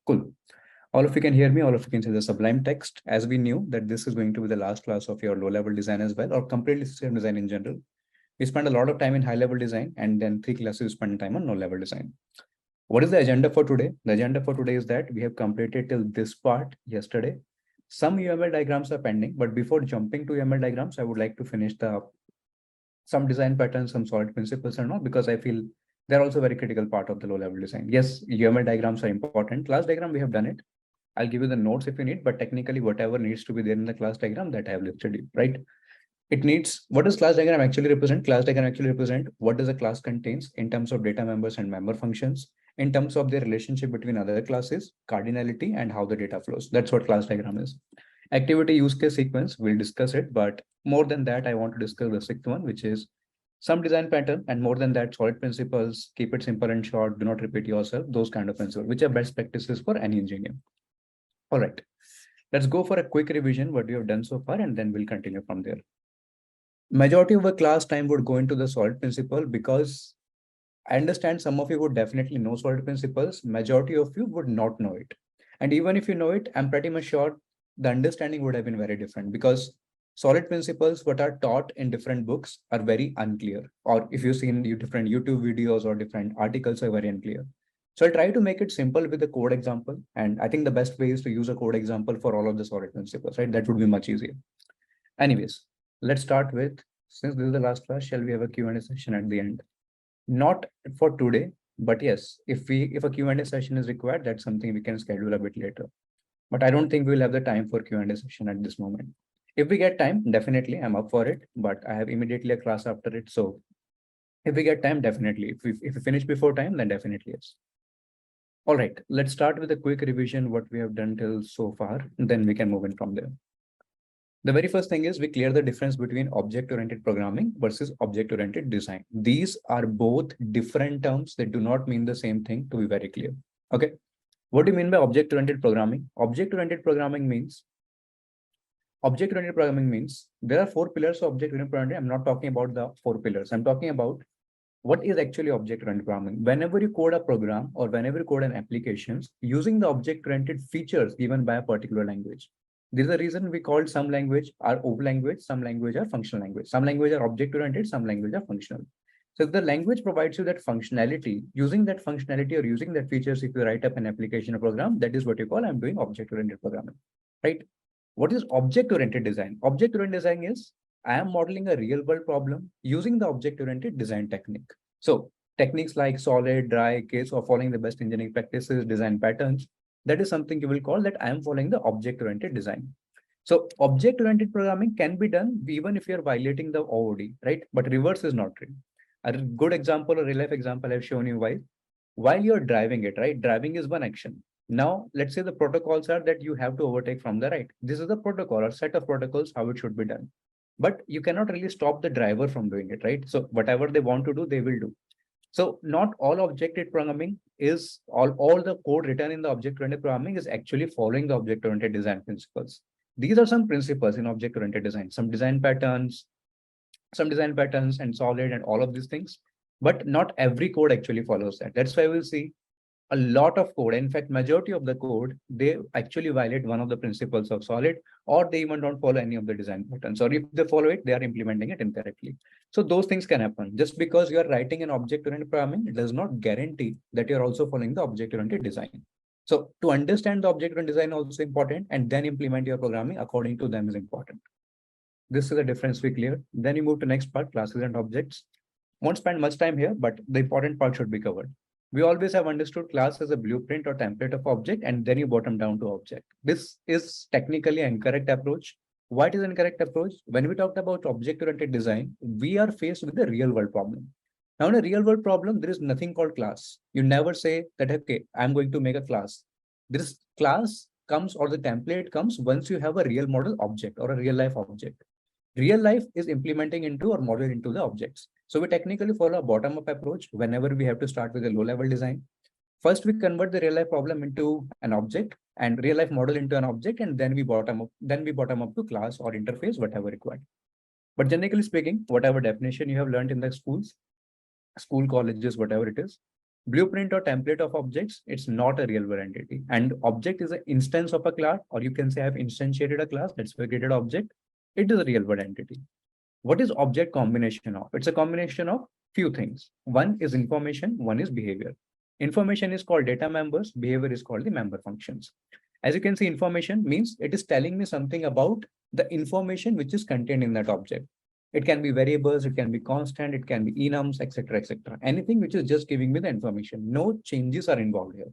Cool. All of you can hear me. All of you can see the Sublime text. As we knew that this is going to be the last class of your low-level design as well, or completely system design in general. We spend a lot of time in high-level design, and then 3 classes we spend time on low-level design. What is the agenda for today? The agenda for today is that we have completed till this part yesterday. Some UML diagrams are pending, but before jumping to UML diagrams, I would like to finish some design patterns, some solid principles and all, because I feel they're also very critical part of the low-level design. Yes, UML diagrams are important. Class diagram, we have done it. I'll give you the notes if you need, but technically whatever needs to be there in the class diagram that I have listed you, right? It needs, what does class diagram actually represent? Class diagram actually represent what does a class contains in terms of data members and member functions, in terms of their relationship between other classes, cardinality, and how the data flows. That's what class diagram is. Activity use case sequence, we'll discuss it, but more than that, I want to discuss the sixth one, which is some design pattern, and more than that, solid principles, keep it simple and short, do not repeat yourself, those kind of principles, which are best practices for any engineer. All right, let's go for a quick revision, what we have done so far, and then we'll continue from there. Majority of the class time would go into the solid principle because I understand some of you would definitely know solid principles. Majority of you would not know it. And even if you know it, I'm pretty much sure the understanding would have been very different because solid principles, what are taught in different books are very unclear. Or if you've seen different YouTube videos or different articles are very unclear. So I'll try to make it simple with a code example. And I think the best way is to use a code example for all of the solid principles, right? That would be much easier. Anyways, let's start with, since this is the last class, shall we have a Q&A session at the end? Not for today, but yes, if a Q&A session is required, that's something we can schedule a bit later. But I don't think we'll have the time for Q&A session at this moment. If we get time, definitely I'm up for it, but I have immediately a class after it. So if we get time, definitely. If we finish before time, then definitely yes. All right, let's start with a quick revision what we have done till so far, and then we can move in from there. The very first thing is we clear the difference between object-oriented programming versus object-oriented design. These are both different terms that do not mean the same thing, to be very clear. Okay. What do you mean by object-oriented programming? Object-oriented programming means there are 4 pillars of object-oriented programming. I'm not talking about the 4 pillars. I'm talking about what is actually object-oriented programming. Whenever you code a program or whenever you code an applications using the object-oriented features given by a particular language. There's a reason we called some language are OOP language, some language are functional language. Some language are object-oriented, some language are functional. So if the language provides you that functionality, using that functionality or using that features, if you write up an application or program, that is what you call I'm doing object-oriented programming, right? What is object-oriented design? Object-oriented design is I am modeling a real-world problem using the object-oriented design technique. So techniques like solid, dry, case, or following the best engineering practices, design patterns, that is something you will call that I am following the object-oriented design. So object-oriented programming can be done even if you're violating the OOD, right? But reverse is not true. A good example, a real-life example I've shown you while you're driving it, right? Driving is one action. Now, let's say the protocols are that you have to overtake from the right. This is the protocol or set of protocols, how it should be done. But you cannot really stop the driver from doing it, right? So whatever they want to do, they will do. So not all object-oriented programming is all the code written in the object-oriented programming is actually following the object-oriented design principles. These are some principles in object-oriented design, some design patterns and solid and all of these things. But not every code actually follows that. That's why we'll see a lot of code. In fact, majority of the code, they actually violate one of the principles of solid, or they even don't follow any of the design patterns. Or if they follow it, they are implementing it incorrectly. So those things can happen. Just because you are writing an object-oriented programming, it does not guarantee that you're also following the object-oriented design. So to understand the object-oriented design also important, and then implement your programming according to them is important. This is the difference we cleared. Then you move to next part, classes and objects. Won't spend much time here, but the important part should be covered. We always have understood class as a blueprint or template of object, and then you bottom down to object. This is technically an incorrect approach. What is an incorrect approach? When we talked about object-oriented design, we are faced with a real-world problem. Now, in a real-world problem, there is nothing called class. You never say that, okay, I'm going to make a class. This class comes or the template comes once you have a real model object or a real-life object. Real life is implementing into or model into the objects. So we technically follow a bottom-up approach whenever we have to start with a low-level design. First, we convert the real-life problem into an object and real-life model into an object, and then we bottom up to class or interface, whatever required. But generally speaking, whatever definition you have learned in the schools, school, colleges, whatever it is, Blueprint or template of objects, it's not a real world entity. And object is an instance of a class, or you can say I've instantiated a class, that's why I created object. It is a real world entity. What is object combination of? It's a combination of few things. One is information, one is behavior. Information is called data members, behavior is called the member functions. As you can see, information means it is telling me something about the information which is contained in that object. It can be variables, it can be constant, it can be enums, etc., etc. Anything which is just giving me the information. No changes are involved here.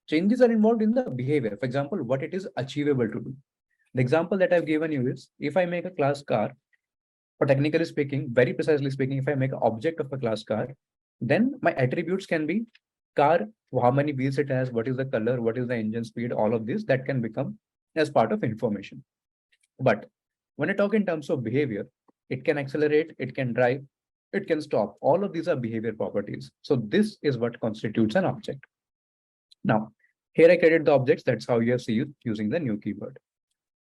Changes are involved in the behavior. For example, what it is achievable to do. The example that I've given you is if I make a class car, or technically speaking, very precisely speaking, if I make an object of a class car, then my attributes can be car, how many wheels it has, what is the color, what is the engine speed, all of this that can become as part of information. But when I talk in terms of behavior, it can accelerate, it can drive, it can stop. All of these are behavior properties. So this is what constitutes an object. Now, here I created the objects. That's how you have seen using the new keyword.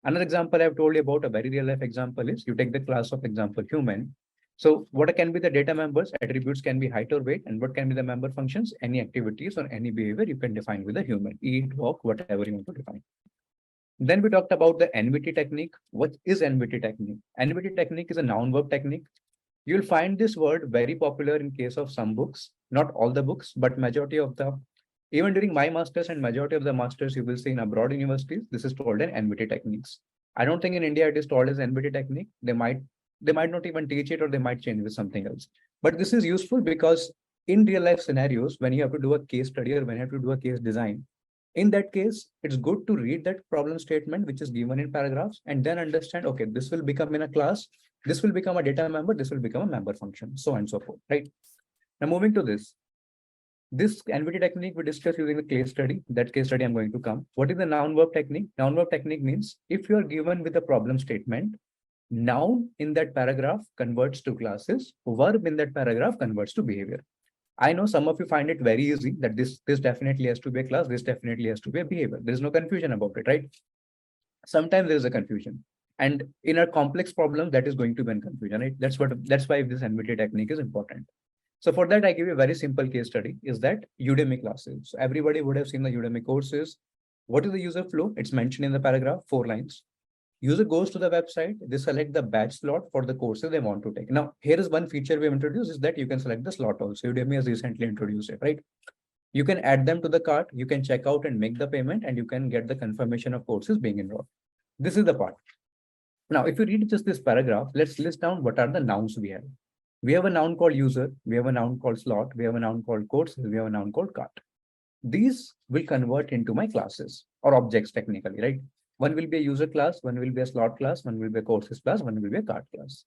Another example I've told you about, a very real life example, is you take the class of example human. So what can be the data members? Attributes can be height or weight, and what can be the member functions? Any activities or any behavior you can define with a human, eat, walk, whatever you want to define. Then we talked about the NVT technique. What is NVT technique? NVT technique is a noun verb technique. You'll find this word very popular in case of some books, not all the books, but majority of the, even during my masters and majority of the masters you will see in abroad universities, this is told in NVT techniques. I don't think in India it is told as NVT technique. They might not even teach it, or they might change with something else. But this is useful because in real life scenarios, when you have to do a case study or when you have to do a case design, in that case, it's good to read that problem statement, which is given in paragraphs, and then understand, okay, this will become in a class, this will become a data member, this will become a member function, so on and so forth, right? Now moving to this NVT technique we discussed using the case study. That case study I'm going to come. What is the noun verb technique? Noun verb technique means if you are given with a problem statement, noun in that paragraph converts to classes, verb in that paragraph converts to behavior. I know some of you find it very easy that this definitely has to be a class, this definitely has to be a behavior. There is no confusion about it, right? Sometimes there is a confusion. And in a complex problem, that is going to be a confusion, right? That's why this NVT technique is important. So for that, I give you a very simple case study, is that Udemy classes. So everybody would have seen the Udemy courses. What is the user flow? It's mentioned in the paragraph, 4 lines. User goes to the website, they select the batch slot for the courses they want to take. Now, here is one feature we have introduced, is that you can select the slot also. Udemy has recently introduced it, right? You can add them to the cart, you can check out and make the payment, and you can get the confirmation of courses being enrolled. This is the part. Now, if you read just this paragraph, let's list down what are the nouns we have. We have a noun called user, we have a noun called slot, we have a noun called courses, we have a noun called cart. These will convert into my classes or objects technically, right? One will be a user class, one will be a slot class, one will be a courses class, one will be a cart class.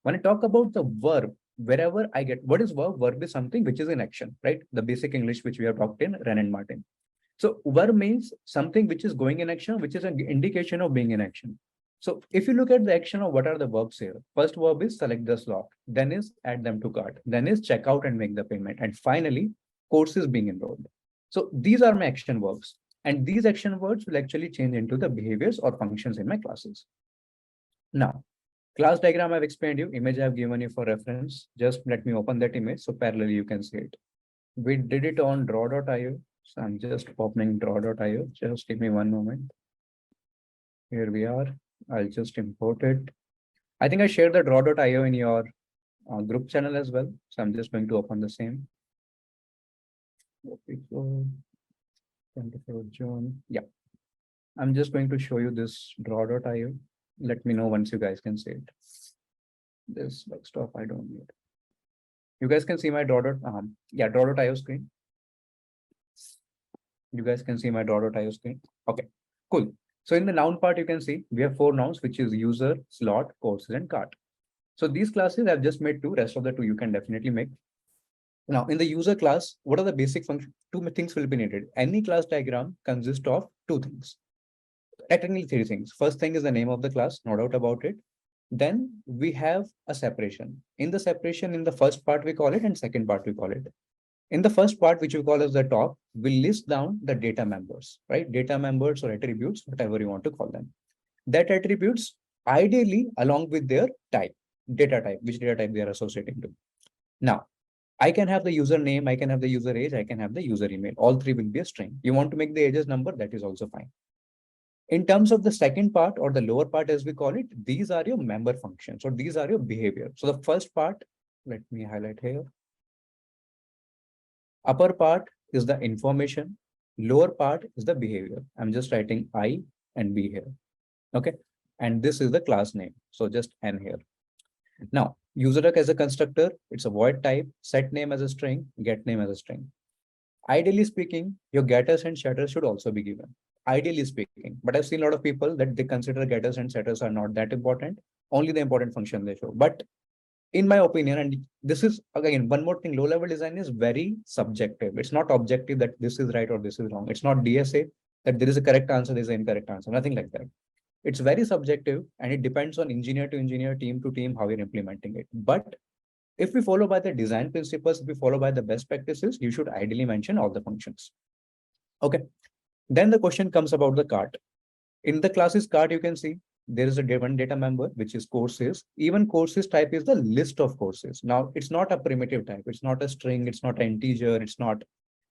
When I talk about the verb, wherever I get, what is verb? Verb is something which is in action, right? The basic English which we have talked in Ren and Martin. So verb means something which is going in action, which is an indication of being in action. So if you look at the action of what are the verbs here, first verb is select the slot, then is add them to cart, then is check out and make the payment, and finally courses being enrolled. So these are my action verbs, and these action words will actually change into the behaviors or functions in my classes. Now, class diagram I've explained you, image I've given you for reference. Just let me open that image so parallelly you can see it. We did it on draw.io. So I'm just opening draw.io. Just give me one moment. Here we are. I'll just import it. I think I shared the draw.io in your group channel as well. So I'm just going to open the same. 24 June. Yeah. I'm just going to show you this draw.io. Let me know once you guys can see it. This desktop I don't need. You guys can see my draw.io screen. You guys can see my draw.io screen. Okay, cool. So in the noun part, you can see we have 4 nouns, which is user, slot, courses, and cart. So these classes I've just made 2. Rest of the 2 you can definitely make. Now in the user class, what are the basic functions? 2 things will be needed. Any class diagram consists of 2 things. Technically 3 things. First thing is the name of the class, no doubt about it. Then we have a separation. In the separation, in the first part we call it, and second part we call it. In the first part, which we call as the top, we list down the data members, right? Data members or attributes, whatever you want to call them. That attributes ideally along with their type, data type, which data type they are associating to. Now, I can have the user name, I can have the user age, I can have the user email. All three will be a string. You want to make the ages number, that is also fine. In terms of the second part or the lower part, as we call it, these are your member functions or these are your behavior. So the first part, let me highlight here. Upper part is the information. Lower part is the behavior. I'm just writing I and B here. Okay. And this is the class name. So just N here. Now, userduck as a constructor, it's a void type, set name as a string, get name as a string. Ideally speaking, your getters and setters should also be given. Ideally speaking, but I've seen a lot of people that they consider getters and setters are not that important. Only the important function they show. But in my opinion, and this is again one more thing, low level design is very subjective. It's not objective that this is right or this is wrong. It's not DSA that there is a correct answer, there is an incorrect answer, nothing like that. It's very subjective and it depends on engineer to engineer, team to team, how you're implementing it. But if we follow by the design principles, if we follow by the best practices, you should ideally mention all the functions. Okay. Then the question comes about the cart. In the classes cart, you can see there is a one data member, which is courses. Even courses type is the list of courses. Now, it's not a primitive type. It's not a string. It's not an integer. It's not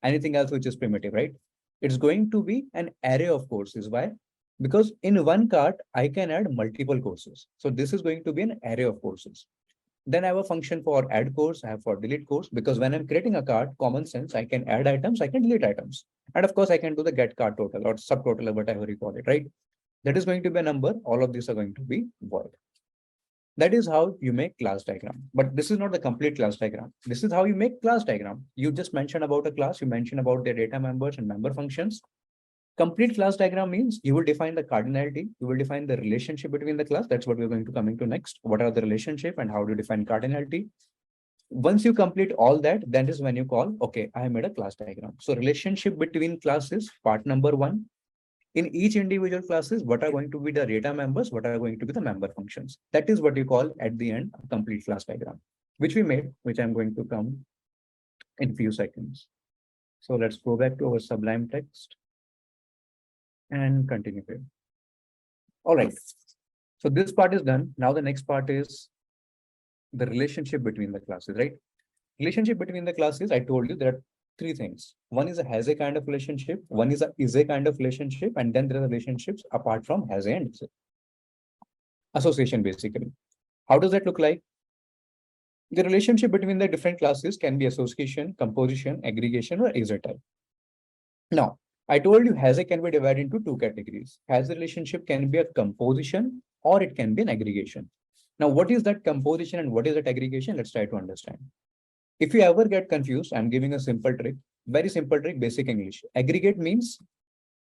anything else which is primitive, right? It's going to be an array of courses. Why? Because in one cart, I can add multiple courses. So this is going to be an array of courses. Then I have a function for add course, I have for delete course, because when I'm creating a cart, common sense, I can add items, I can delete items. And of course, I can do the get cart total or subtotal or whatever you call it, right? That is going to be a number. All of these are going to be void. That is how you make class diagram. But this is not the complete class diagram. This is how you make class diagram. You just mentioned about a class, you mentioned about their data members and member functions. Complete class diagram means you will define the cardinality, you will define the relationship between the class. That's what we're going to come into next. What are the relationship and how to define cardinality? Once you complete all that, then is when you call, okay, I have made a class diagram. So relationship between classes, part number one. In each individual classes, what are going to be the data members, what are going to be the member functions. That is what you call at the end, a complete class diagram, which we made, which I'm going to come in few seconds. So let's go back to our Sublime text and continue here. All right. So this part is done. Now the next part is the relationship between the classes, right? Relationship between the classes, I told you there are three things. One is a has a kind of relationship, one is a kind of relationship, and then there are relationships apart from has a and is a. Association, basically. How does that look like? The relationship between the different classes can be association, composition, aggregation, or is a type. Now, I told you has a can be divided into two categories. Has a relationship can be a composition or it can be an aggregation. Now, what is that composition and what is that aggregation? Let's try to understand. If you ever get confused, I'm giving a simple trick, very simple trick, basic English. Aggregate means,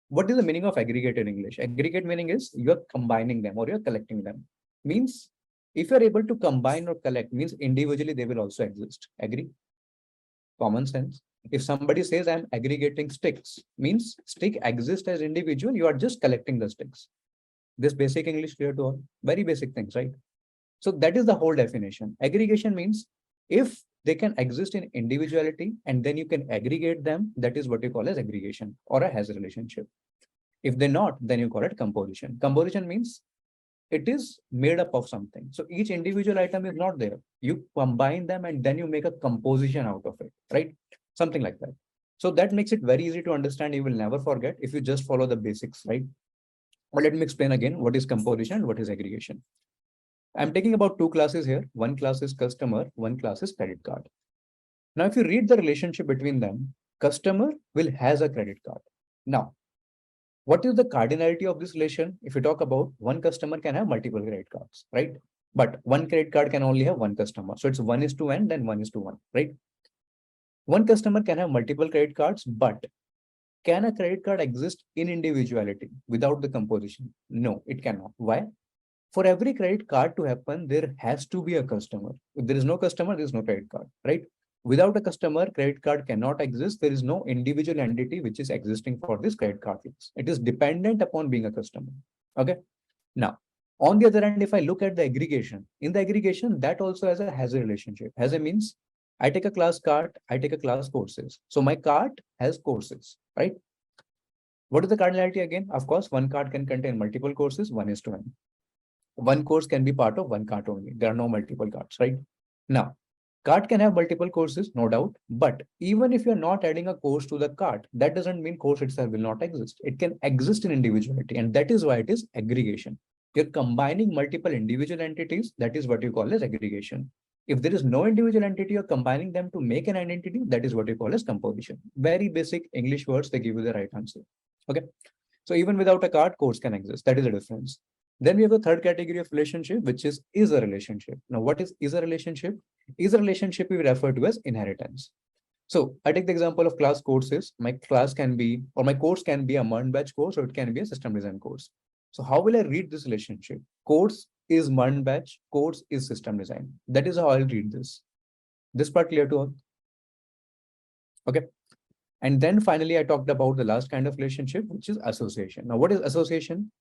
what is the meaning of aggregate in English? Aggregate meaning is you're combining them or you're collecting them. Means if you're able to combine or collect, means individually they will also exist. Agree? Common sense. If somebody says I'm aggregating sticks, means stick exists as individual, you are just collecting the sticks. This basic English clear to all? Very basic things, right? So that is the whole definition. Aggregation means if they can exist in individuality and then you can aggregate them, that is what you call as aggregation or a has relationship. If they're not, then you call it composition. Composition means it is made up of something. So each individual item is not there. You combine them and then you make a composition out of it, right? Something like that. So that makes it very easy to understand. You will never forget if you just follow the basics, right? But let me explain again what is composition and what is aggregation. I'm taking about two classes here. One class is customer, one class is credit card. Now, if you read the relationship between them, customer will has a credit card. Now, what is the cardinality of this relation? If you talk about one customer can have multiple credit cards, right? But one credit card can only have one customer. So it's 1:n, then 1:1, right? One customer can have multiple credit cards, but can a credit card exist in individuality without the composition? No, it cannot. Why? For every credit card to happen, there has to be a customer. If there is no customer, there is no credit card, right? Without a customer, credit card cannot exist. There is no individual entity which is existing for this credit card. It is dependent upon being a customer. Okay. Now, on the other hand, if I look at the aggregation, in the aggregation, that also has a relationship. Has a means I take a class cart, I take a class courses. So my cart has courses, right? What is the cardinality again? Of course, one cart can contain multiple courses, 1:n. One course can be part of one cart only. There are no multiple carts, right? Now, Cart can have multiple courses, no doubt, but even if you're not adding a course to the cart, that doesn't mean course itself will not exist. It can exist in individuality, and that is why it is aggregation. You're combining multiple individual entities, that is what you call as aggregation. If there is no individual entity, you're combining them to make an identity, that is what you call as composition. Very basic English words, they give you the right answer. Okay. So even without a card, course can exist. That is the difference. Then we have a third category of relationship, which is a relationship. Now, what is a relationship? Is a relationship we refer to as inheritance. So I take the example of class courses. My class can be, or my course can be a MERN batch course, or it can be a system design course. So how will I read this relationship? Course is MERN batch, course is system design. That is how I'll read this. This part clear to all? Okay. And then finally, I talked about the last kind of relationship, which is association. Now, what is association?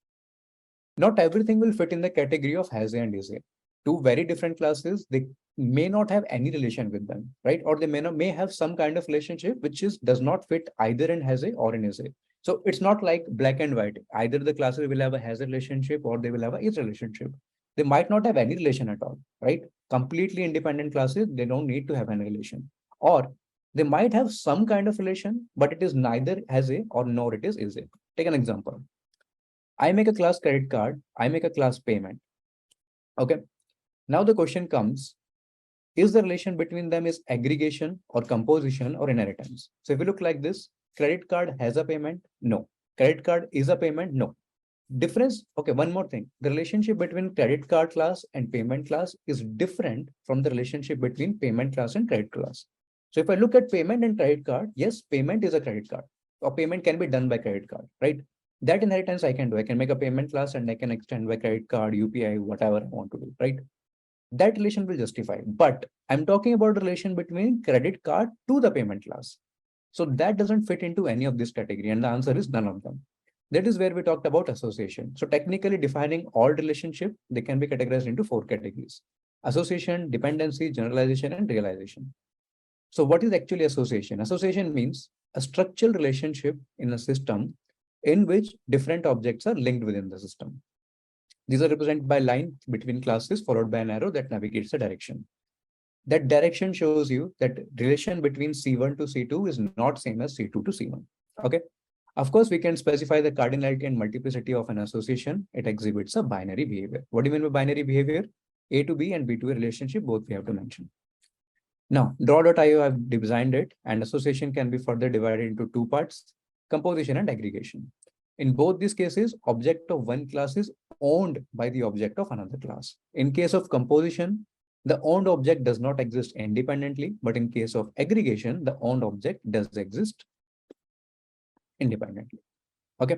Not everything will fit in the category of has a and is a. Two very different classes, they may not have any relation with them, right? Or they may have some kind of relationship which does not fit either in has a or in is a. So it's not like black and white. Either the classes will have a has a relationship or they will have a is relationship. They might not have any relation at all, right? Completely independent classes, they don't need to have any relation. Or they might have some kind of relation, but it is neither has a or nor it is a. Take an example. I make a class credit card, I make a class payment. Okay. Now the question comes, is the relation between them is aggregation or composition or inheritance? So if you look like this, credit card has a payment? No. Credit card is a payment? No. Difference? Okay, one more thing. The relationship between credit card class and payment class is different from the relationship between payment class and credit class. So if I look at payment and credit card, yes, payment is a credit card or payment can be done by credit card, right? That inheritance I can do. I can make a payment class and I can extend my credit card, UPI, whatever I want to do, right? That relation will justify. But I'm talking about the relation between credit card to the payment class. So that doesn't fit into any of this category. And the answer is none of them. That is where we talked about association. So technically defining all relationship, they can be categorized into 4 categories: association, dependency, generalization, and realization. So what is actually association? Association means a structural relationship in a system in which different objects are linked within the system. These are represented by line between classes followed by an arrow that navigates the direction. That direction shows you that relation between C1 to C2 is not same as C2 to C1. Okay. Of course, we can specify the cardinality and multiplicity of an association. It exhibits a binary behavior. What do you mean by binary behavior? A to B and B to A relationship, both we have to mention. Now, draw.io, I've designed it, and association can be further divided into 2 parts: composition and aggregation. In both these cases, object of one class is owned by the object of another class. In case of composition, the owned object does not exist independently, but in case of aggregation, the owned object does exist independently. Okay.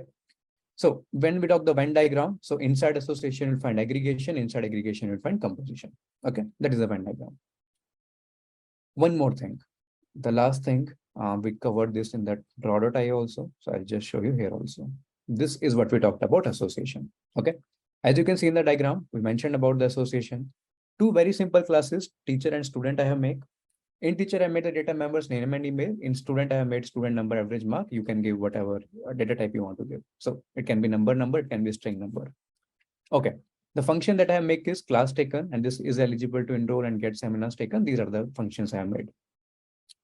So when we talk the Venn diagram, so inside association, you'll find aggregation, inside aggregation, you'll find composition. Okay. That is the Venn diagram. One more thing. The last thing, we covered this in that draw.io also. So I'll just show you here also. This is what we talked about association. Okay. As you can see in the diagram, we mentioned about the association. 2 very simple classes, teacher and student I have made. In teacher, I made the data members name and email. In student, I have made student number, average mark. You can give whatever data type you want to give. So it can be number, it can be string number. Okay. The function that I have made is class taken, and this is eligible to enroll and get seminars taken. These are the functions I have made.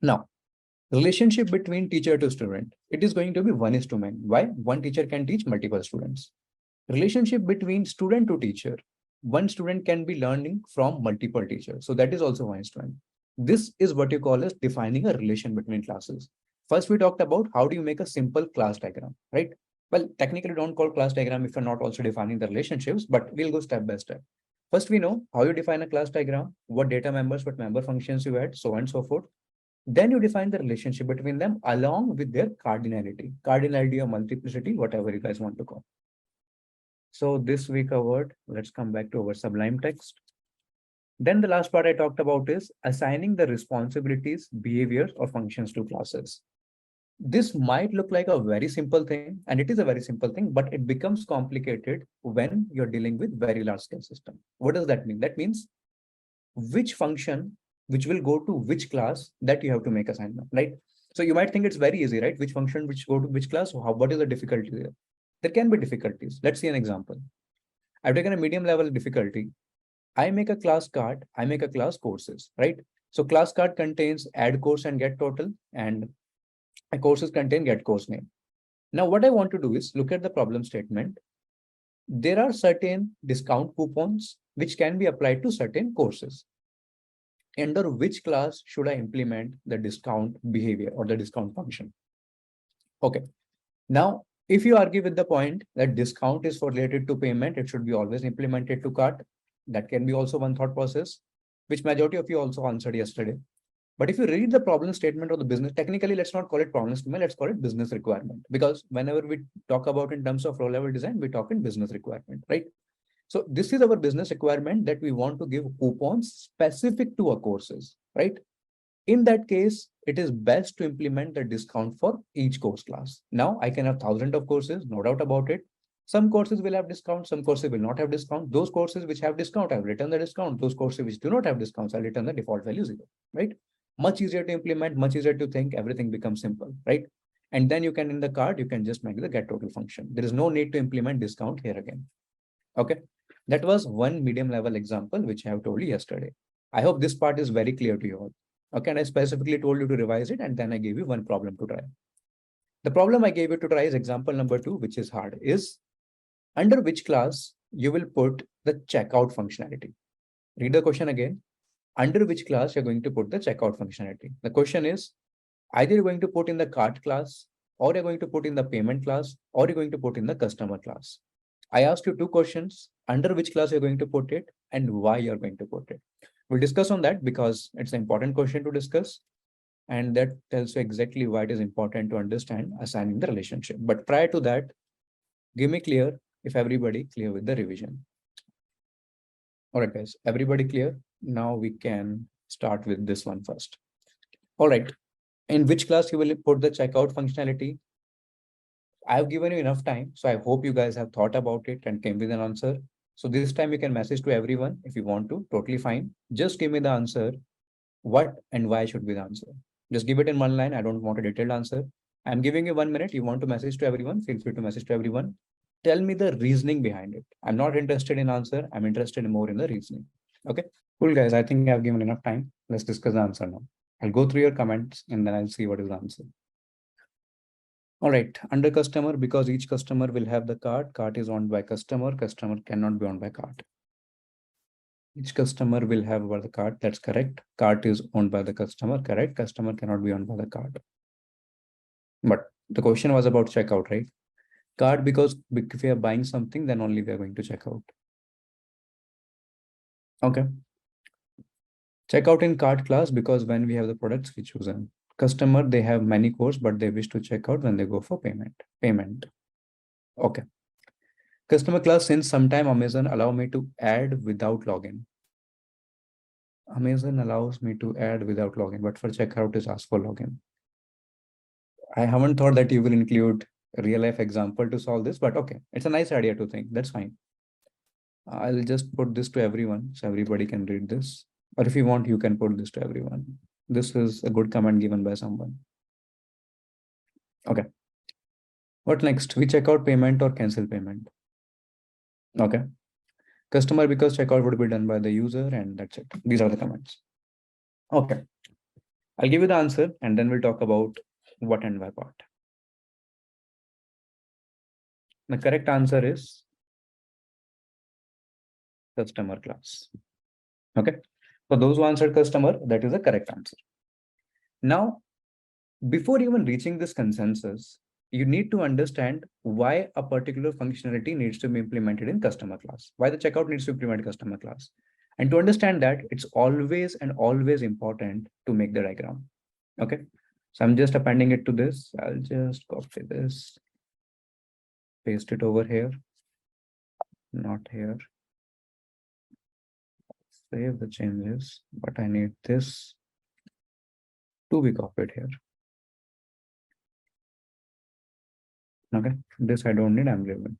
Now, relationship between teacher to student, it is going to be 1:many. Why? One teacher can teach multiple students. Relationship between student to teacher, one student can be learning from multiple teachers. So that is also 1:1. This is what you call as defining a relation between classes. First, we talked about how do you make a simple class diagram, right? Well, technically don't call class diagram if you're not also defining the relationships, but we'll go step by step. First, we know how you define a class diagram, what data members, what member functions you add, so on and so forth. Then you define the relationship between them along with their cardinality or multiplicity, whatever you guys want to call. So this we covered. Let's come back to our Sublime text. Then the last part I talked about is assigning the responsibilities, behaviors, or functions to classes. This might look like a very simple thing, and it is a very simple thing, but it becomes complicated when you're dealing with very large scale system. What does that mean? That means which function, which will go to which class, that you have to make assignment, right? So you might think it's very easy, right? Which function, which go to which class, what is the difficulty there? There can be difficulties. Let's see an example. I've taken a medium level difficulty. I make a class card, I make a class courses, right? So class card contains add course and get total, and courses contain get course name. Now, what I want to do is look at the problem statement. There are certain discount coupons which can be applied to certain courses. Under which class should I implement the discount behavior or the discount function? Okay. Now, if you argue with the point that discount is for related to payment, it should be always implemented to cart. That can be also one thought process, which majority of you also answered yesterday. But if you read the problem statement of the business, technically, let's not call it problem statement, let's call it business requirement. Because whenever we talk about in terms of row-level design, we talk in business requirement, right? So this is our business requirement that we want to give coupons specific to our courses, right? In that case, it is best to implement the discount for each course class. Now, I can have thousands of courses, no doubt about it. Some courses will have discount, some courses will not have discount. Those courses which have discount, I've written the discount. Those courses which do not have discounts, I'll return the default value 0, right? Much easier to implement, much easier to think, everything becomes simple, right? And then you can, in the card, you can just make the get total function. There is no need to implement discount here again. Okay. That was one medium level example, which I have told you yesterday. I hope this part is very clear to you all. Okay. And I specifically told you to revise it, and then I gave you one problem to try. The problem I gave you to try is example number 2, which is hard, is under which class you will put the checkout functionality. Read the question again. Under which class you're going to put the checkout functionality. The question is either you're going to put in the cart class, or you're going to put in the payment class, or you're going to put in the customer class. I asked you 2 questions, under which class you're going to put it and why you're going to put it. We'll discuss on that because it's an important question to discuss. And that tells you exactly why it is important to understand assigning the relationship. But prior to that, give me clear if everybody clear with the revision. All right, guys, everybody clear? Now we can start with this one first. All right. In which class you will put the checkout functionality? I've given you enough time. So I hope you guys have thought about it and came with an answer. So this time you can message to everyone if you want to, totally fine. Just give me the answer. What and why should be the answer? Just give it in one line. I don't want a detailed answer. I'm giving you 1 minute. You want to message to everyone, feel free to message to everyone. Tell me the reasoning behind it. I'm not interested in answer. I'm interested more in the reasoning. Okay, cool guys. I think I've given enough time. Let's discuss the answer now. I'll go through your comments and then I'll see what is the answer. All right, under customer, because each customer will have the cart. Cart is owned by customer. Customer cannot be owned by cart. Each customer will have the cart. That's correct. Cart is owned by the customer. Correct. Customer cannot be owned by the cart. But the question was about checkout, right? Cart, because if we are buying something, then only we are going to check out. Okay. Checkout in cart class, because when we have the products, we choose them. Customer, they have many codes, but they wish to check out when they go for payment. Okay. Customer class, since sometime Amazon allow me to add without login. Amazon allows me to add without login, but for checkout is ask for login. I haven't thought that you will include a real life example to solve this, but okay. It's a nice idea to think. That's fine. I'll just put this to everyone so everybody can read this. Or if you want, you can put this to everyone. This is a good comment given by someone. Okay. What next? We check out payment or cancel payment. Okay. Customer, because checkout would be done by the user, and that's it. These are the comments. Okay. I'll give you the answer and then we'll talk about what and why part. The correct answer is customer class. Okay. For those who answered customer, that is the correct answer. Now, before even reaching this consensus, you need to understand why a particular functionality needs to be implemented in customer class, why the checkout needs to implement customer class. And to understand that, it's always and always important to make the diagram. Okay. So I'm just appending it to this. I'll just copy this, paste it over here, not here. Save the changes, but I need this to be copied here. Okay, this I don't need, I'm leaving.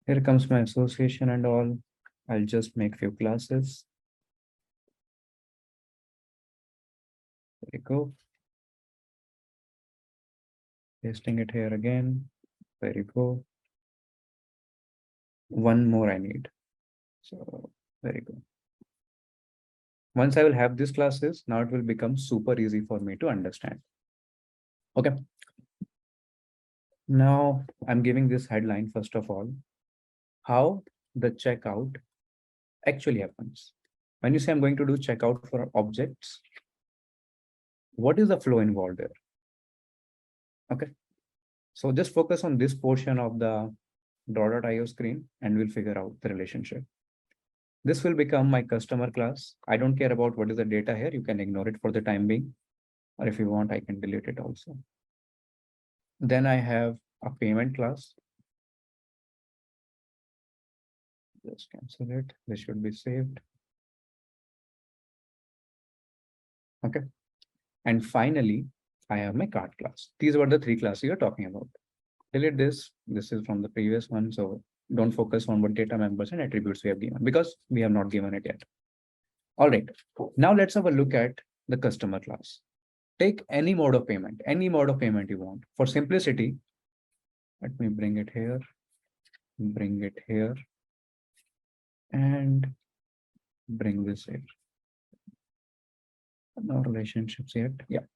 Here comes my association and all. I'll just make few classes. There we go. Pasting it here again. There you go. One more I need. So there you go. Once I will have these classes, now it will become super easy for me to understand. Okay. Now I'm giving this headline first of all, how the checkout actually happens. When you say I'm going to do checkout for objects, what is the flow involved there? Okay. So just focus on this portion of the draw.io screen and we'll figure out the relationship. This will become my customer class. I don't care about what is the data here. You can ignore it for the time being, or if you want, I can delete it also. Then I have a payment class. Just cancel it. This should be saved. Okay. And finally, I have my cart class. These were the three classes you're talking about. Delete this. This is from the previous one. So don't focus on what data members and attributes we have given because we have not given it yet. All right. Now let's have a look at the customer class. Take any mode of payment you want. For simplicity, let me bring it here, and bring this here. No relationships yet. Yeah.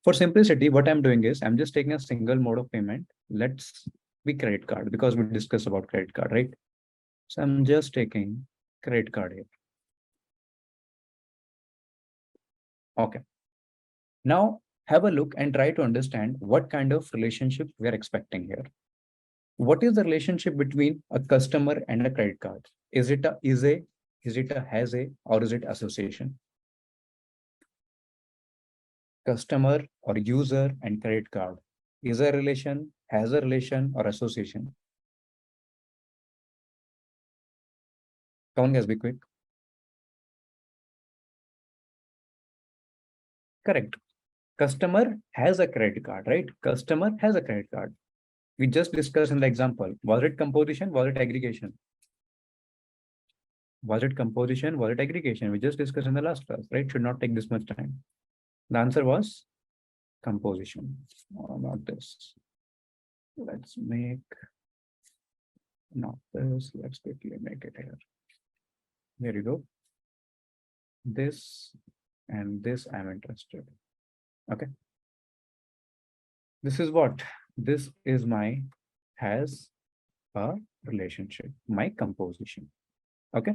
For simplicity, what I'm doing is I'm just taking a single mode of payment. Let's be credit card because we discussed about credit card, right? So I'm just taking credit card here. Okay. Now have a look and try to understand what kind of relationship we are expecting here. What is the relationship between a customer and a credit card? Is it a is it a has a, or is it association? Customer or user and credit card is a relation, has a relation, or association? Come on, guys, be quick. Correct. Customer has a credit card, right? Customer has a credit card. We just discussed in the example. Was it composition? Was it aggregation? Was it composition? Was it aggregation? We just discussed in the last class, right? Should not take this much time. The answer was composition. Oh, not this. Let's make not this. Let's quickly make it here. There you go. This and this I'm interested. Okay. This is what? This is my has a relationship, my composition. Okay.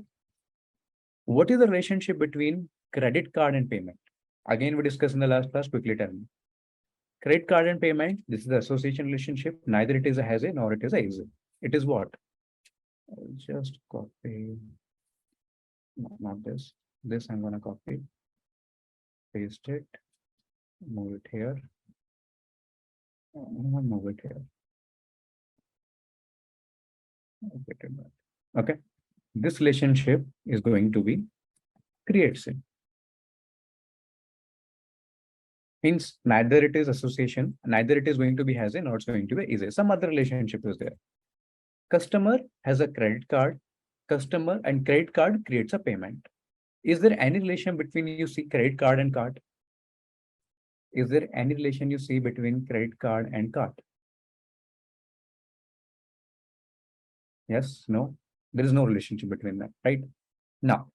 What is the relationship between credit card and payment? Again, we discussed in the last class, quickly tell me. Credit card and payment, this is the association relationship. Neither it is a has a nor it is a is a. It is what? I'll just copy. No, not this. This I'm going to copy, paste it, move it here, move it here. Okay. This relationship is going to be creates it. Means neither it is association, neither it is going to be has a, nor it's going to be is a. Some other relationship is there. Customer has a credit card. Customer and credit card creates a payment. Is there any relation between you see credit card and card? Is there any relation you see between credit card and card? Yes, no, there is no relationship between them, right? Now,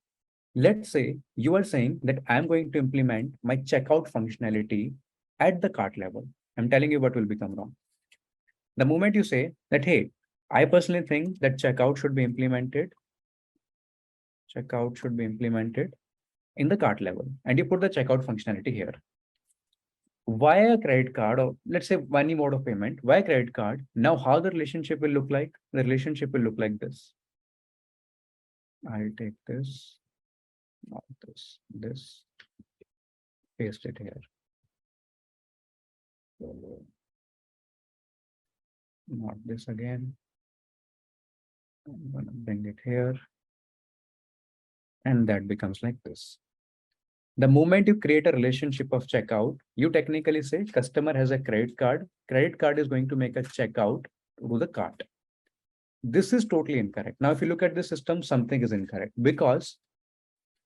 let's say you are saying that I'm going to implement my checkout functionality at the cart level. I'm telling you what will become wrong. The moment you say that, hey, I personally think that checkout should be implemented in the cart level, and you put the checkout functionality here. Via credit card, or let's say any mode of payment, via credit card, now how the relationship will look like? The relationship will look like this. I'll take this, not this, paste it here. Not this again. I'm gonna bring it here. And that becomes like this. The moment you create a relationship of checkout, you technically say customer has a credit card. Credit card is going to make a checkout to the cart. This is totally incorrect. Now, if you look at the system, something is incorrect because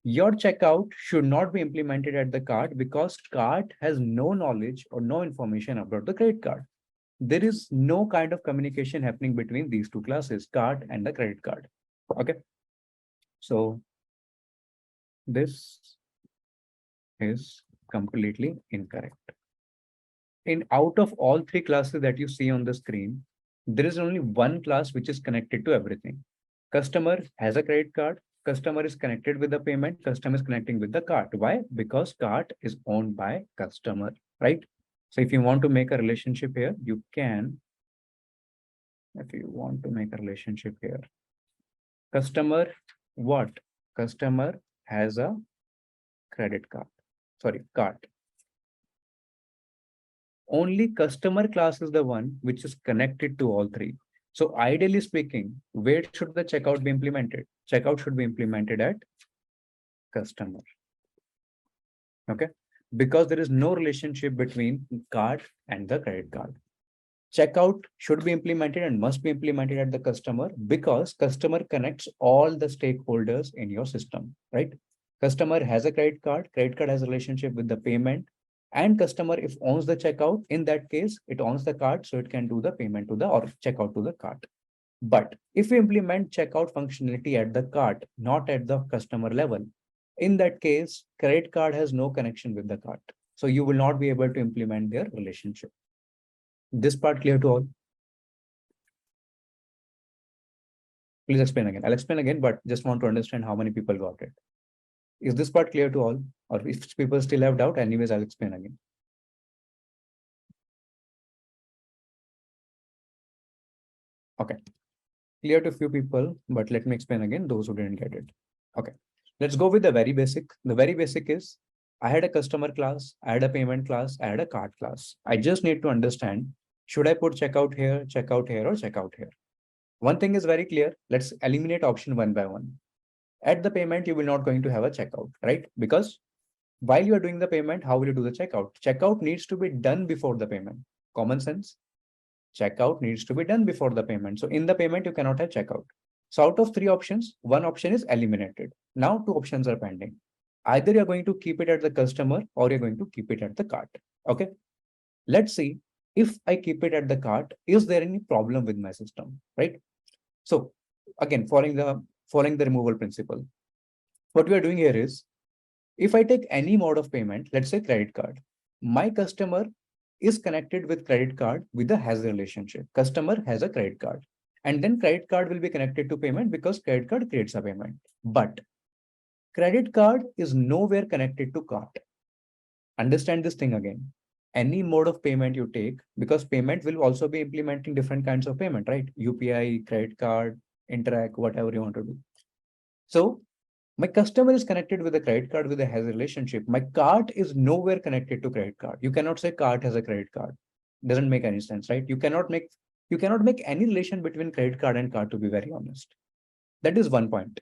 your checkout should not be implemented at the cart because cart has no knowledge or no information about the credit card. There is no kind of communication happening between these two classes, cart and the credit card. Okay. So this is completely incorrect. In out of all three classes that you see on the screen, there is only one class which is connected to everything. Customer has a credit card, customer is connected with the payment, customer is connecting with the cart. Why? Because cart is owned by customer, right? So if you want to make a relationship here, you can. If you want to make a relationship here, customer, what? Customer has a credit card, sorry, cart. Only customer class is the one which is connected to all three. So ideally speaking, where should the checkout be implemented? Checkout should be implemented at customer. Okay. Because there is no relationship between card and the credit card. Checkout should be implemented and must be implemented at the customer because customer connects all the stakeholders in your system, right? Customer has a credit card has a relationship with the payment, and customer if owns the checkout, in that case, it owns the card, so it can do the payment to the or checkout to the card. But if we implement checkout functionality at the cart, not at the customer level, in that case, credit card has no connection with the cart. So you will not be able to implement their relationship. This part clear to all? Please explain again. I'll explain again, but just want to understand how many people got it. Is this part clear to all? Or if people still have doubt, anyways, I'll explain again. Okay. Clear to few people, but let me explain again, those who didn't get it. Okay. Let's go with the very basic. The very basic is I had a customer class, I had a payment class, I had a card class. I just need to understand, should I put checkout here, or checkout here? One thing is very clear. Let's eliminate option one by one. At the payment, you will not going to have a checkout, right? Because while you are doing the payment, how will you do the checkout? Checkout needs to be done before the payment. Common sense. Checkout needs to be done before the payment. So in the payment, you cannot have checkout. So out of three options, one option is eliminated. Now two options are pending. Either you're going to keep it at the customer or you're going to keep it at the cart. Okay. Let's see if I keep it at the cart, is there any problem with my system, right? So again, following the removal principle, what we are doing here is, if I take any mode of payment, let's say credit card, my customer is connected with credit card with a has a relationship. Customer has a credit card, and then credit card will be connected to payment because credit card creates a payment. But credit card is nowhere connected to cart. Understand this thing again. Any mode of payment you take, because payment will also be implementing different kinds of payment, right? UPI, credit card, Interact, whatever you want to do. So my customer is connected with a credit card with a has a relationship. My cart is nowhere connected to credit card. You cannot say cart has a credit card. Doesn't make any sense, right? You cannot make any relation between credit card and cart, to be very honest. That is one point.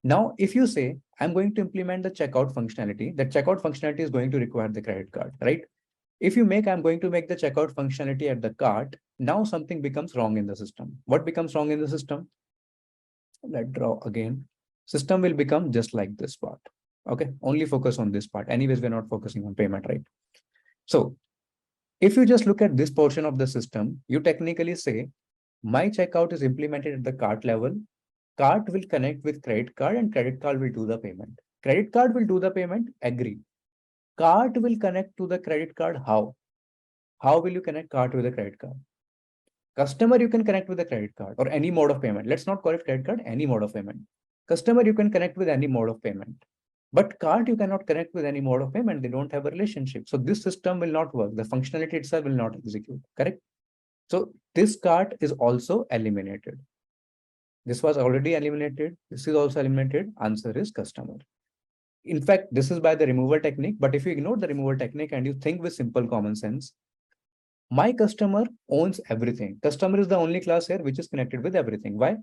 Now, if you say, I'm going to implement the checkout functionality, that checkout functionality is going to require the credit card, right? If you make, I'm going to make the checkout functionality at the cart, now something becomes wrong in the system. What becomes wrong in the system? Let's draw again. System will become just like this part. Okay, only focus on this part. Anyways, we're not focusing on payment, right? So if you just look at this portion of the system, you technically say, my checkout is implemented at the cart level. Cart will connect with credit card and credit card will do the payment. Credit card will do the payment, agree. Cart will connect to the credit card, how? How will you connect cart with the credit card? Customer, you can connect with the credit card or any mode of payment. Let's not call it credit card, any mode of payment. Customer, you can connect with any mode of payment. But card, you cannot connect with any mode of payment. They don't have a relationship. So this system will not work. The functionality itself will not execute, correct? So this card is also eliminated. This was already eliminated. This is also eliminated. Answer is customer. In fact, this is by the removal technique. But if you ignore the removal technique and you think with simple common sense, my customer owns everything. Customer is the only class here which is connected with everything. Why?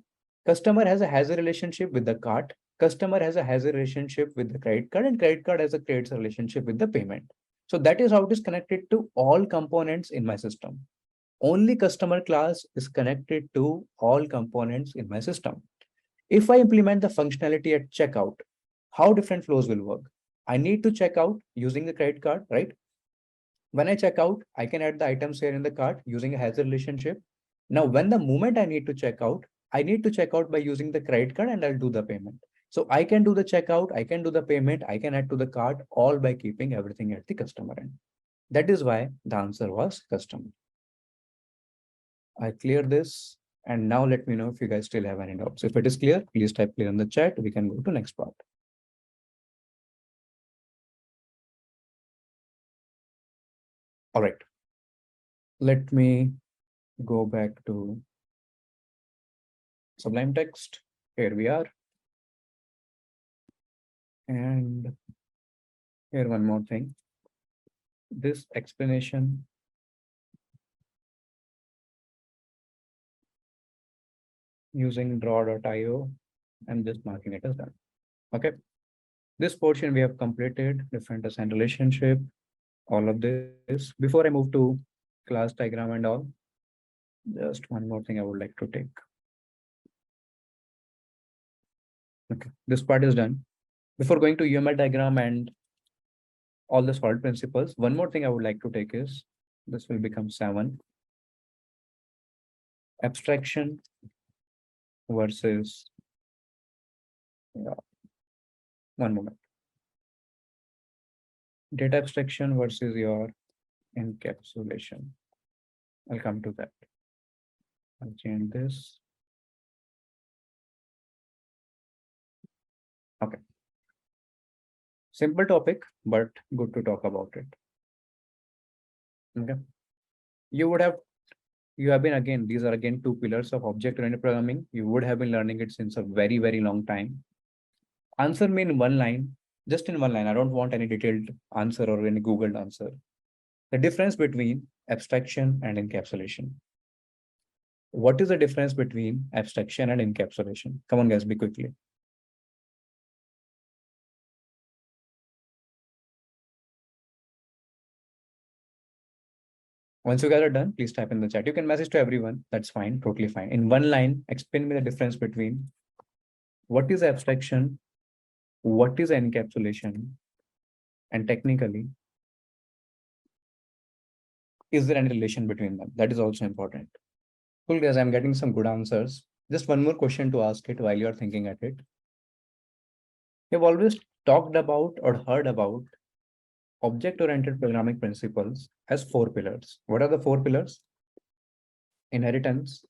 Customer has a relationship with the cart. Customer has a relationship with the credit card, and credit card creates a relationship with the payment. So that is how it is connected to all components in my system. Only customer class is connected to all components in my system. If I implement the functionality at checkout, how different flows will work? I need to check out using the credit card, right? When I check out, I can add the items here in the cart using a has a relationship. Now, when the moment I need to check out by using the credit card and I'll do the payment. So I can do the checkout, I can do the payment, I can add to the cart, all by keeping everything at the customer end. That is why the answer was customer. I clear this. And now let me know if you guys still have any doubts. If it is clear, please type clear in the chat. We can go to next part. All right. Let me go back to Sublime Text. Here we are. And here one more thing. This explanation using draw.io, I'm just marking it as done. Okay. This portion we have completed, different assigned relationship, all of this. Before I move to class diagram and all, just one more thing I would like to take. Okay, this part is done. Before going to UML diagram and all the solid principles, one more thing I would like to take is, this will become 7. Abstraction versus, one moment. Data abstraction versus your encapsulation. I'll come to that. I'll change this. Okay. Simple topic, but good to talk about it. Okay. You have been, again, these are again 2 pillars of object-oriented programming. You would have been learning it since a very, very long time. Answer me in one line, just in one line. I don't want any detailed answer or any Googled answer. The difference between abstraction and encapsulation. What is the difference between abstraction and encapsulation? Come on, guys, be quickly. Once you guys are done, please type in the chat. You can message to everyone. That's fine, totally fine. In one line, explain me the difference between what is abstraction, what is encapsulation, and technically, is there any relation between them? That is also important. Cool, guys, I'm getting some good answers. Just one more question to ask it while you're thinking at it. You've always talked about or heard about object-oriented programming principles as 4 pillars. What are the 4 pillars? Inheritance,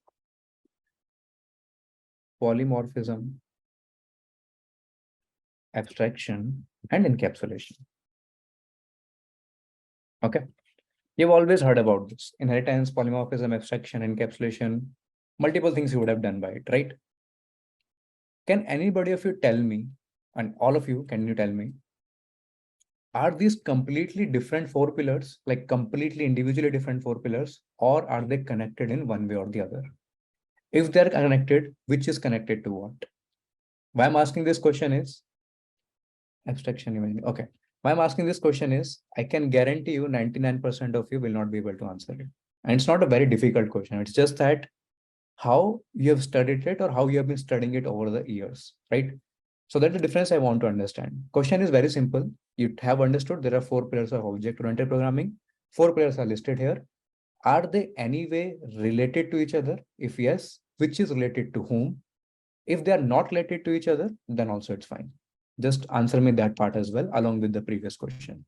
polymorphism, abstraction, and encapsulation. Okay. You've always heard about this. Inheritance, polymorphism, abstraction, encapsulation, multiple things you would have done by it, right? Can anybody of you tell me, and all of you, can you tell me, are these completely different 4 pillars, like completely individually different 4 pillars, or are they connected in one way or the other? If they're connected, which is connected to what? Why I'm asking this question is abstraction. Okay. Why I'm asking this question is, I can guarantee you 99% of you will not be able to answer it. And it's not a very difficult question. It's just that how you have studied it or how you have been studying it over the years, right? So that's the difference I want to understand. Question is very simple. You have understood there are 4 pillars of object-oriented programming. 4 pillars are listed here. Are they anyway related to each other? If yes, which is related to whom? If they are not related to each other, then also it's fine. Just answer me that part as well, along with the previous question.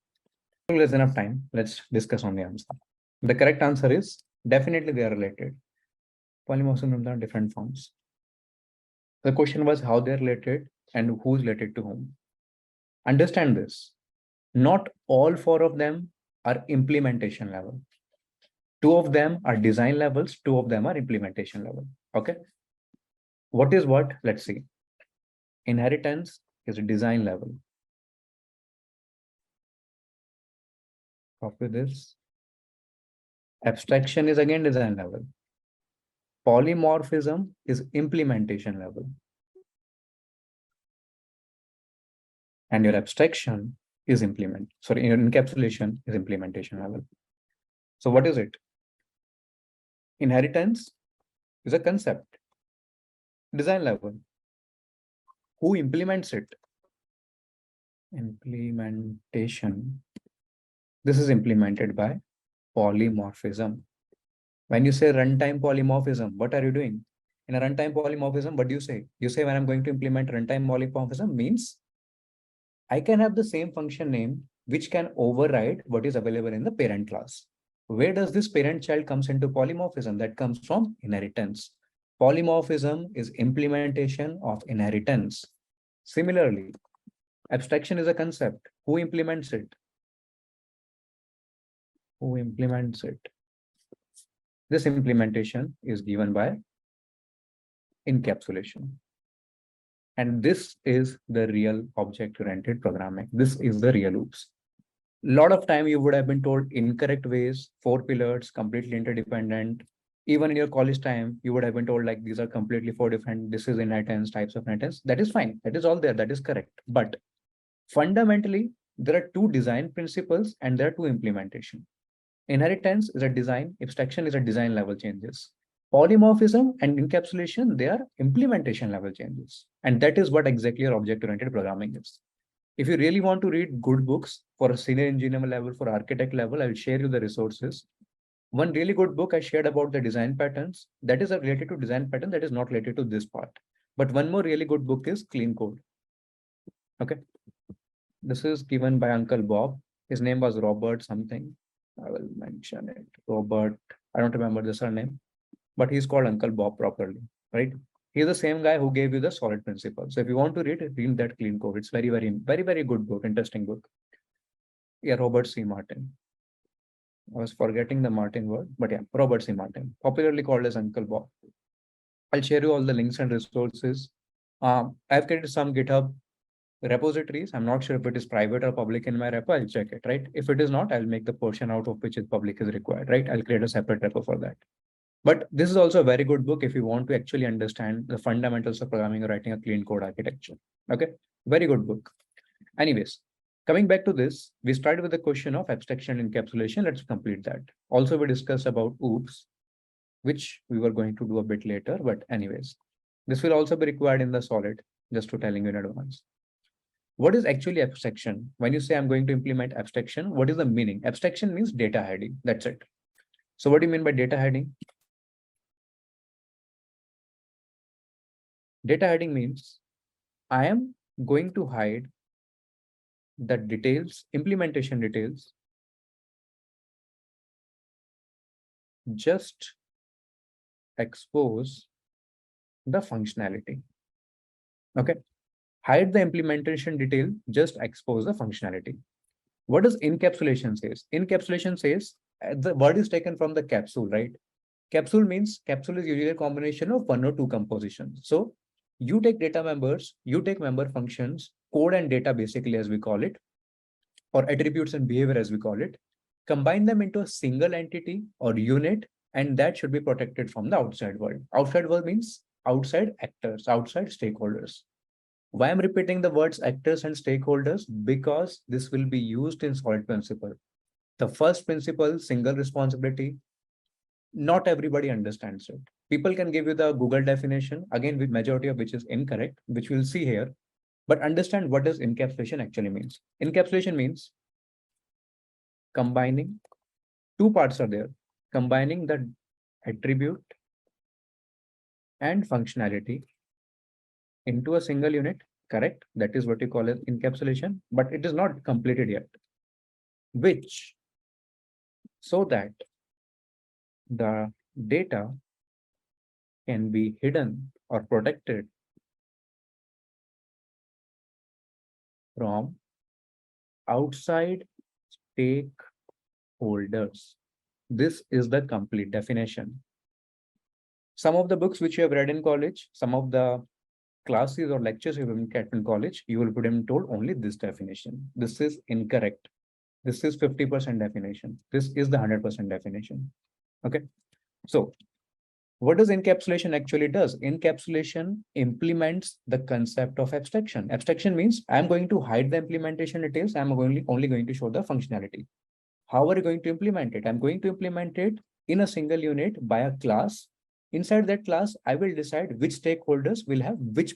There's enough time. Let's discuss on the answer. The correct answer is definitely they are related. Polymorphisms are different forms. The question was how they're related and who's related to whom. Understand this. Not all 4 of them are implementation level. 2 of them are design levels, 2 of them are implementation level. Okay. What is what? Let's see. Inheritance is a design level. Copy this. Abstraction is again design level. Polymorphism is implementation level. And your abstraction is your encapsulation is implementation level. So what is it? Inheritance is a concept. Design level. Who implements it? Implementation. This is implemented by polymorphism. When you say runtime polymorphism, what are you doing? In a runtime polymorphism, what do you say? You say when I'm going to implement runtime polymorphism means I can have the same function name which can override what is available in the parent class. Where does this parent child comes into polymorphism? That comes from inheritance. Polymorphism is implementation of inheritance. Similarly, abstraction is a concept. Who implements it? Who implements it? This implementation is given by encapsulation. And this is the real object-oriented programming. This is the real OOPS. A lot of time you would have been told incorrect ways, 4 pillars, completely interdependent. Even in your college time, you would have been told like these are completely 4 different, this is inheritance, types of inheritance. That is fine. That is all there. That is correct. But fundamentally, there are 2 design principles and there are 2 implementation. Inheritance is a design, abstraction is a design level changes. Polymorphism and encapsulation, they are implementation level changes. And that is what exactly your object-oriented programming is. If you really want to read good books for a senior engineer level, for architect level, I will share you the resources. One really good book I shared about the design patterns, that is related to design pattern, that is not related to this part. But one more really good book is Clean Code. Okay. This is given by Uncle Bob. His name was Robert something. I will mention it. Robert, I don't remember the surname, but he's called Uncle Bob properly, right? He's the same guy who gave you the solid principles. So if you want to read that Clean Code. It's very, very good book, interesting book. Yeah, Robert C. Martin. I was forgetting the Martin word, but yeah, Robert C. Martin, popularly called as Uncle Bob. I'll share you all the links and resources. I've created some GitHub repositories. I'm not sure if it is private or public in my repo. I'll check it, right? If it is not, I'll make the portion out of which is public is required, right? I'll create a separate repo for that. But this is also a very good book if you want to actually understand the fundamentals of programming or writing a clean code architecture. Okay, very good book. Anyways, coming back to this, we started with the question of abstraction and encapsulation. Let's complete that. Also, we discussed about OOPS, which we were going to do a bit later. But anyways, this will also be required in the solid, just to telling you in advance. What is actually abstraction? When you say I'm going to implement abstraction, what is the meaning? Abstraction means data hiding. That's it. So what do you mean by data hiding? Data hiding means I am going to hide the details, implementation details, just expose the functionality. Okay. Hide the implementation detail, just expose the functionality. What does encapsulation says? Encapsulation says the word is taken from the capsule, right? Capsule means capsule is usually a combination of 1 or 2 compositions. So you take data members, you take member functions, code and data basically as we call it, or attributes and behavior as we call it, combine them into a single entity or unit, and that should be protected from the outside world. Outside world means outside actors, outside stakeholders. Why I'm repeating the words actors and stakeholders? Because this will be used in solid principle. The first principle, single responsibility, not everybody understands it. People can give you the Google definition, again, with majority of which is incorrect, which we'll see here. But understand what does encapsulation actually means. Encapsulation means combining, 2 parts are there, combining the attribute and functionality into a single unit, correct? That is what you call as encapsulation, but it is not completed yet. Which, so that the data can be hidden or protected from outside stakeholders. This is the complete definition. Some of the books which you have read in college, some of the classes or lectures you have kept in college, you will put them told only this definition. This is incorrect. This is 50% definition. This is the 100% definition. Okay. So what does encapsulation actually does? Encapsulation implements the concept of abstraction. Abstraction means I'm going to hide the implementation details. I'm only going to show the functionality. How are you going to implement it? I'm going to implement it in a single unit by a class. Inside that class, I will decide which stakeholders will have which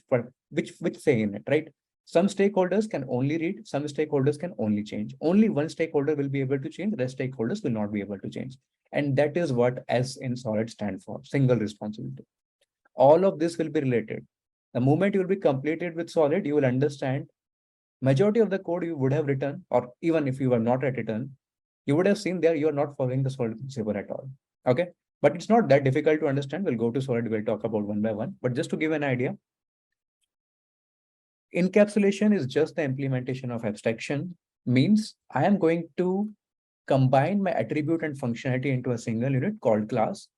say in it, right? Some stakeholders can only read, some stakeholders can only change. Only one stakeholder will be able to change, the rest stakeholders will not be able to change. And that is what S in solid stand for, single responsibility. All of this will be related. The moment you will be completed with solid, you will understand majority of the code you would have written, or even if you were not at written, you would have seen there you are not following the solid principle at all. Okay. But it's not that difficult to understand. We'll go to solid. We'll talk about one by one. But just to give an idea, encapsulation is just the implementation of abstraction. Means I am going to combine my attribute and functionality into a single unit called class.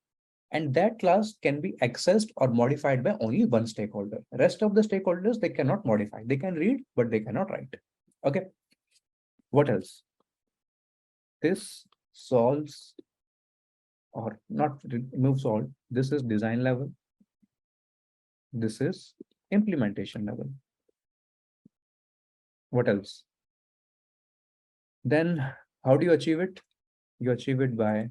And that class can be accessed or modified by only one stakeholder. Rest of the stakeholders, they cannot modify. They can read, but they cannot write. Okay. What else? This solves, or not removes all. This is design level. This is implementation level. What else? Then how do you achieve it? You achieve it by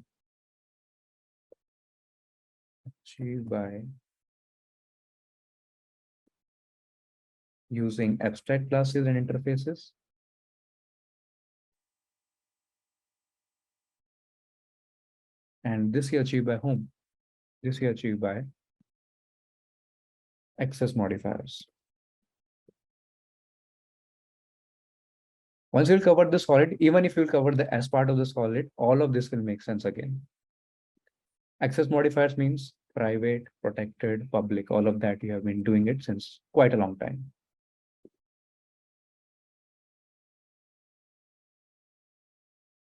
using abstract classes and interfaces. And this you achieve by whom? This you achieve by access modifiers. Once you'll cover the solid, even if you'll cover the as part of the solid, all of this will make sense again. Access modifiers means private, protected, public, all of that. You have been doing it since quite a long time.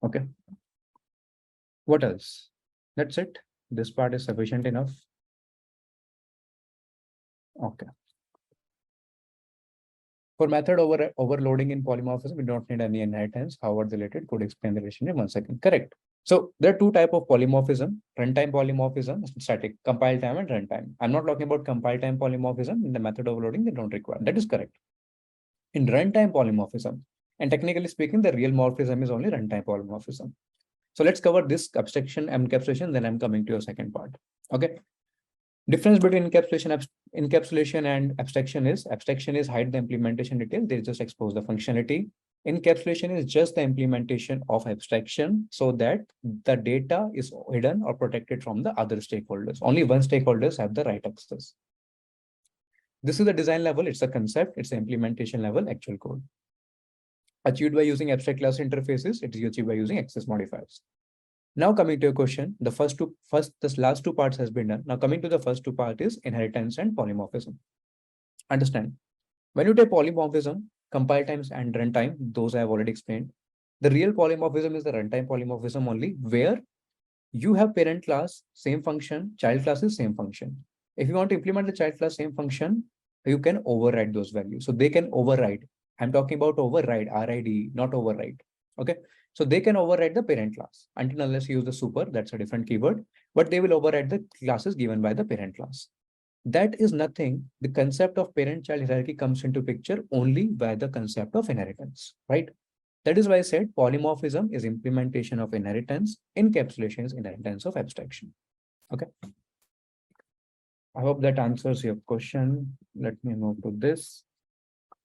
Okay. What else? That's it. This part is sufficient enough. Okay. For method overloading in polymorphism, we don't need any inheritance. Howard related could explain the relation in 1 second. Correct. So there are two types of polymorphism: runtime polymorphism, static, compile time and runtime. I'm not talking about compile time polymorphism. In the method overloading, they don't require. That is correct. In runtime polymorphism, and technically speaking, the real morphism is only runtime polymorphism. So let's cover this abstraction, encapsulation, then I'm coming to your second part. Okay. Difference between encapsulation and abstraction is hide the implementation detail. They just expose the functionality. Encapsulation is just the implementation of abstraction so that the data is hidden or protected from the other stakeholders. Only one stakeholders have the right access. This is the design level. It's a concept. It's the implementation level, actual code. Achieved by using abstract class interfaces. It is achieved by using access modifiers. Now coming to your question, the last two parts has been done. Now coming to the first two part is inheritance and polymorphism. Understand, when you take polymorphism, compile times and runtime, those I have already explained. The real polymorphism is the runtime polymorphism only, where you have parent class, same function, child class is same function. If you want to implement the child class, same function, you can override those values. So they can override. I'm talking about override, RID, not override. Okay. So they can override the parent class until unless you use the super, that's a different keyword, but they will override the classes given by the parent class. That is nothing. The concept of parent-child hierarchy comes into picture only by the concept of inheritance, right? That is why I said polymorphism is implementation of inheritance, encapsulation is inheritance of abstraction. Okay. I hope that answers your question. Let me move to this.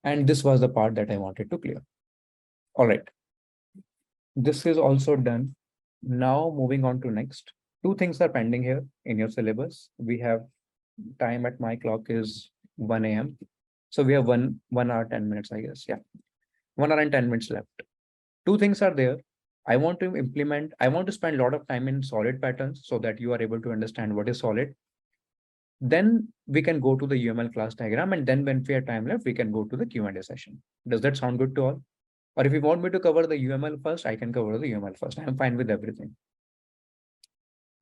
And this was the part that I wanted to clear. All right. This is also done. Now moving on to next. Two things are pending here in your syllabus. We have time at my clock is 1 a.m. So we have one hour, 10 minutes, I guess. Yeah. 1 hour and 10 minutes left. Two things are there. I want to spend a lot of time in solid patterns so that you are able to understand what is solid. Then we can go to the UML class diagram, and then when we have time left, we can go to the Q&A session. Does that sound good to all? Or if you want me to cover the UML first, I can cover the UML first. I'm fine with everything.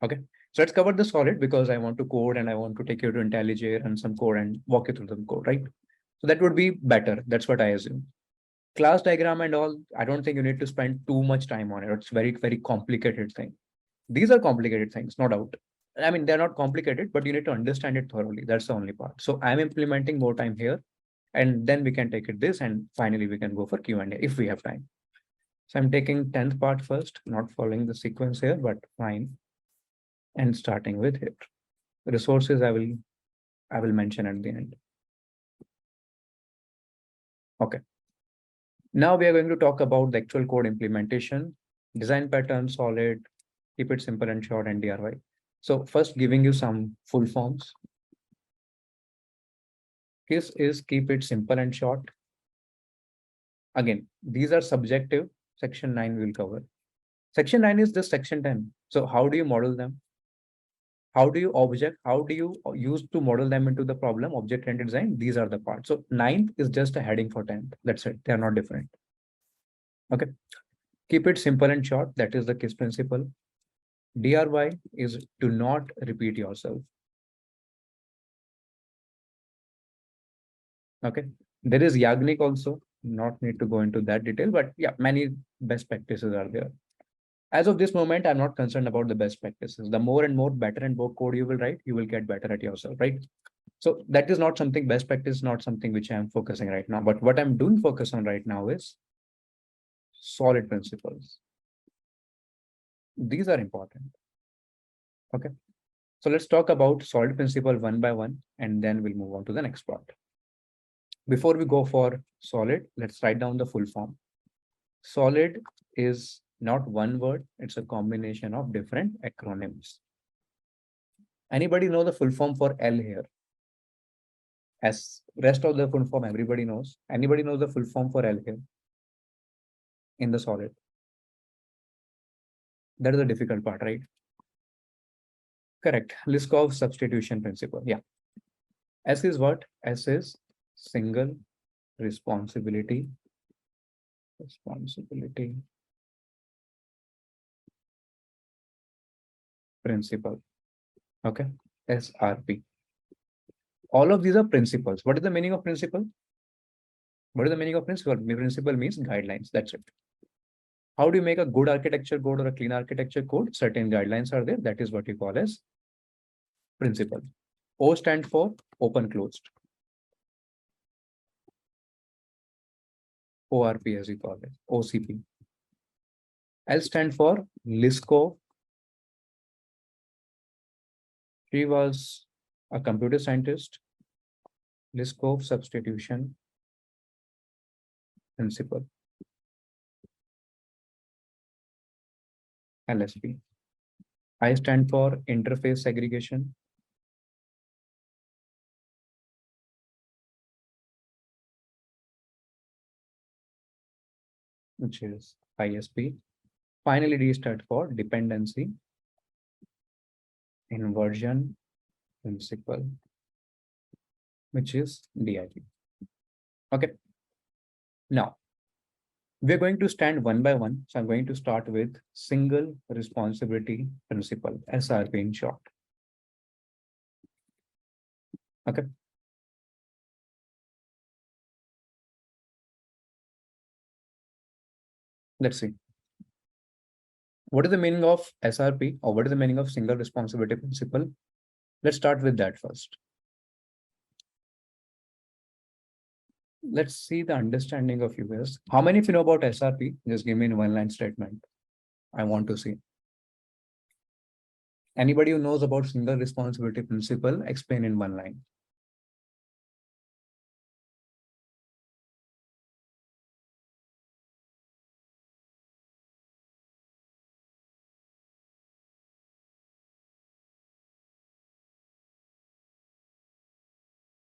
Okay. So let's cover the solid because I want to code and I want to take you to IntelliJ, run some code and walk you through the code, right? So that would be better. That's what I assume. Class diagram and all, I don't think you need to spend too much time on it. It's very, very complicated thing. These are complicated things, no doubt. I mean, they're not complicated, but you need to understand it thoroughly. That's the only part. So I'm implementing more time here, and then we can take it this, and finally we can go for Q&A if we have time. So I'm taking 10th part first, not following the sequence here, but fine. And starting with here. Resources I will mention at the end. Okay. Now we are going to talk about the actual code implementation, design pattern, solid, keep it simple and short, and DRY. So first giving you some full forms. KISS is keep it simple and short. Again, these are subjective. Section 9 will cover. Section 9 is just section 10. So how do you model them? How do you use to model them into the problem, object-oriented design? These are the parts. So 9th is just a heading for 10th. That's it. They are not different. Okay. Keep it simple and short. That is the KISS principle. DRY is do not repeat yourself. Okay. There is Yagnik also. Not need to go into that detail, but yeah, many best practices are there. As of this moment, I'm not concerned about the best practices. The more and more better and more code you will write, you will get better at yourself, right? So that is not something, best practice, not something which I'm focusing right now. But what I'm doing focus on right now is solid principles. These are important. Okay. So let's talk about solid principle one by one, and then we'll move on to the next part. Before we go for solid, let's write down the full form. Solid is not one word, it's a combination of different acronyms. Anybody know the full form for L here? As rest of the full form, everybody knows. Anybody knows the full form for L here in the solid? That is the difficult part, right? Correct. Liskov substitution principle. Yeah. S is what? S is single responsibility. Principle. Okay. SRP. All of these are principles. What is the meaning of principle? What is the meaning of principle? Principle means guidelines. That's it. How do you make a good architecture code or a clean architecture code? Certain guidelines are there. That is what you call as principle. O stands for open closed. ORP as you call it. OCP. L stand for Liskov. She was a computer scientist. Liskov substitution principle. LSP. I stand for interface segregation. Which is ISP. Finally, D stands for dependency inversion principle, which is DIP. Okay. Now, we're going to stand one by one. So I'm going to start with single responsibility principle, SRP in short. Okay. Let's see. What is the meaning of SRP, or what is the meaning of single responsibility principle? Let's start with that first. Let's see the understanding of you guys. How many of you know about SRP? Just give me in one line statement. I want to see. Anybody who knows about single responsibility principle, explain in one line.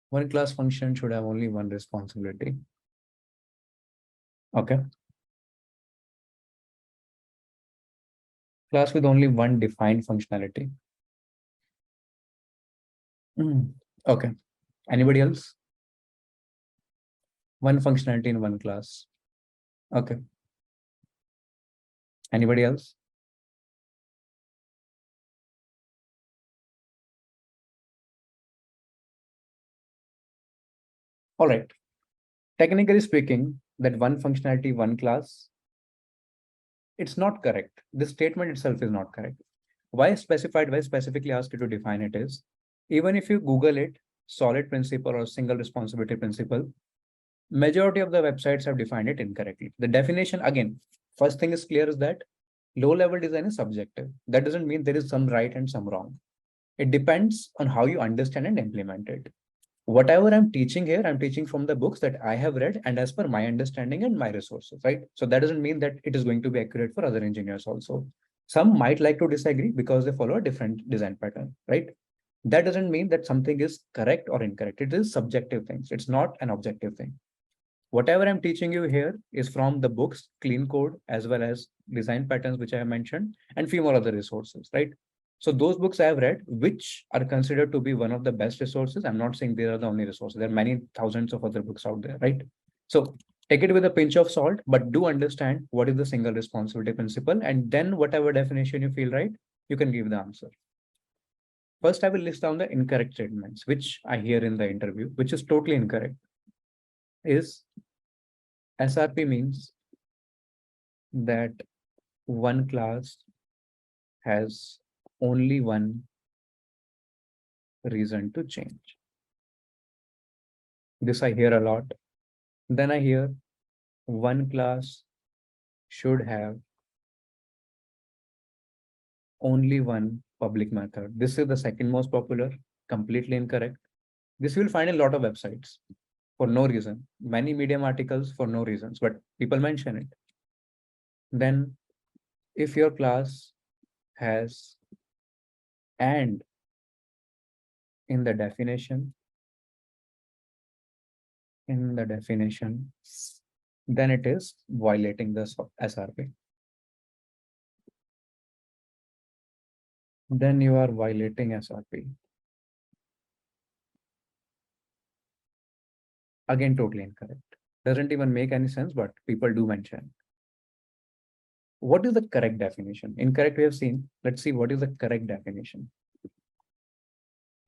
One class function should have only one responsibility. Okay. Class with only one defined functionality. Okay. Anybody else? One functionality in one class. Okay. Anybody else? All right. Technically speaking, that one functionality, one class, it's not correct. This statement itself is not correct. Why specified, why specifically asked you to define it is, even if you Google it, solid principle or single responsibility principle, majority of the websites have defined it incorrectly. The definition, again, first thing is clear is that low level design is subjective. That doesn't mean there is some right and some wrong. It depends on how you understand and implement it. Whatever I'm teaching here, I'm teaching from the books that I have read and as per my understanding and my resources, right? So that doesn't mean that it is going to be accurate for other engineers also. Some might like to disagree because they follow a different design pattern, right? That doesn't mean that something is correct or incorrect. It is subjective things. It's not an objective thing. Whatever I'm teaching you here is from the books, clean code, as well as design patterns, which I have mentioned, and few more other resources, right? So those books I have read, which are considered to be one of the best resources. I'm not saying they are the only resources. There are many thousands of other books out there, right? So take it with a pinch of salt, but do understand what is the single responsibility principle. And then whatever definition you feel right, you can give the answer. First, I will list down the incorrect statements, which I hear in the interview, which is totally incorrect. Is SRP means that one class has only one reason to change. This I hear a lot. Then I hear one class should have only one public method. This is the second most popular, completely incorrect. This you will find in a lot of websites for no reason. Many Medium articles for no reasons, but people mention it. Then if your class has and in the definition, then it is violating the SRP. Then you are violating SRP. Again, totally incorrect. Doesn't even make any sense, but people do mention. What is the correct definition? Incorrect we have seen. Let's see what is the correct definition.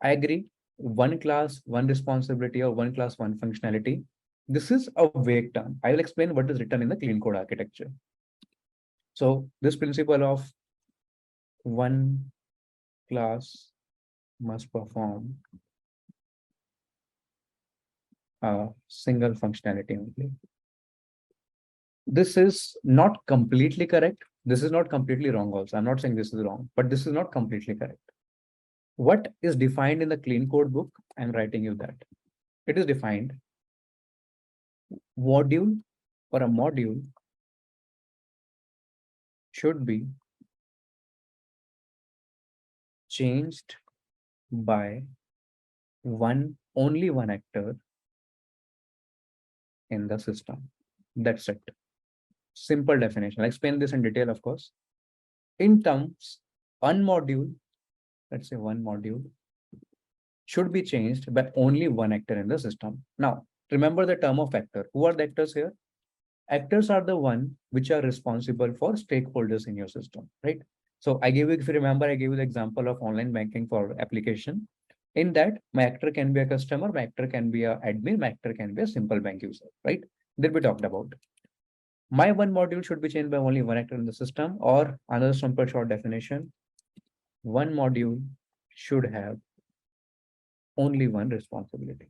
I agree. One class, one responsibility, or one class, one functionality. This is a vague term. I will explain what is written in the clean code architecture. So this principle of one class must perform a single functionality only. This is not completely correct. This is not completely wrong also. I'm not saying this is wrong, but this is not completely correct. What is defined in the clean code book? I'm writing you that. It is defined module or a module should be changed by only one actor in the system. That's it. Simple definition. I'll explain this in detail, of course. In terms, one module, let's say one module, should be changed by only one actor in the system. Now, remember the term of actor. Who are the actors here? Actors are the one which are responsible for stakeholders in your system, right? So I gave you, if you remember, I gave you the example of online banking for application. In that, my actor can be a customer, my actor can be a admin, my actor can be a simple bank user, right? That we talked about. My one module should be changed by only one actor in the system, or another simple short definition. One module should have only one responsibility.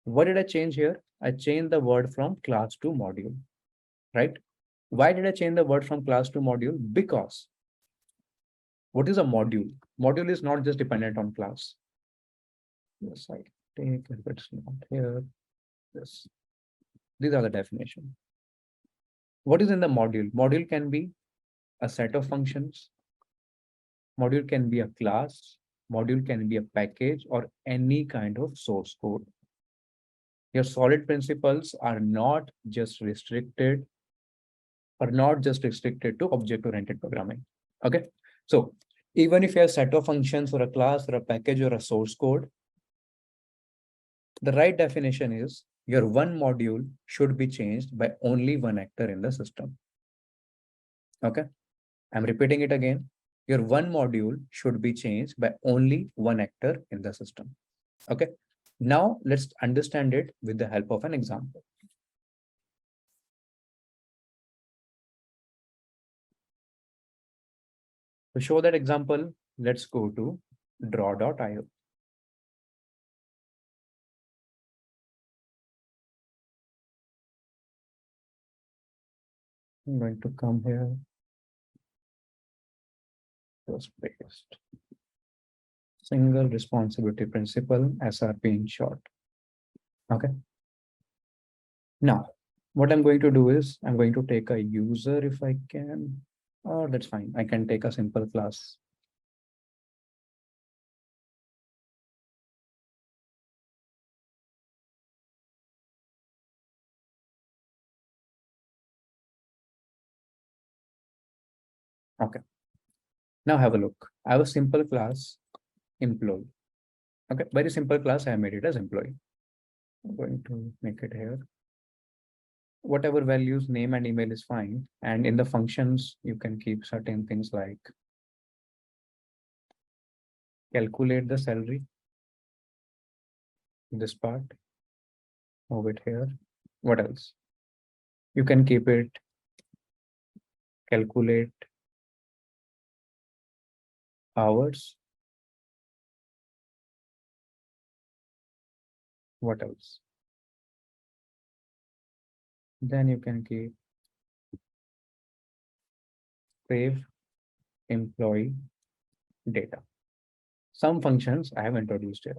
What did I change here? I changed the word from class to module, right? Why did I change the word from class to module? Because what is a module? Module is not just dependent on class. Yes, I take if it's not here. This. These are the definition. What is in the module? Module can be a set of functions. Module can be a class. Module can be a package or any kind of source code. Your solid principles are not just restricted to object-oriented programming. Okay. So even if you have a set of functions or a class or a package or a source code, the right definition is your one module should be changed by only one actor in the system. Okay. I'm repeating it again. Your one module should be changed by only one actor in the system. Okay. Now let's understand it with the help of an example. To show that example, let's go to draw.io. I'm going to come here. Just paste. Single responsibility principle, SRP in short. Okay. Now, what I'm going to do is I'm going to take a user if I can. Oh, that's fine. I can take a simple class. Okay. Now have a look. I have a simple class employee. Okay, very simple class. I made it as employee. I'm going to make it here. Whatever values, name and email is fine. And in the functions, you can keep certain things like calculate the salary, this part, move it here. What else? You can keep it calculate hours. What else? Then you can keep save employee data. Some functions I have introduced here.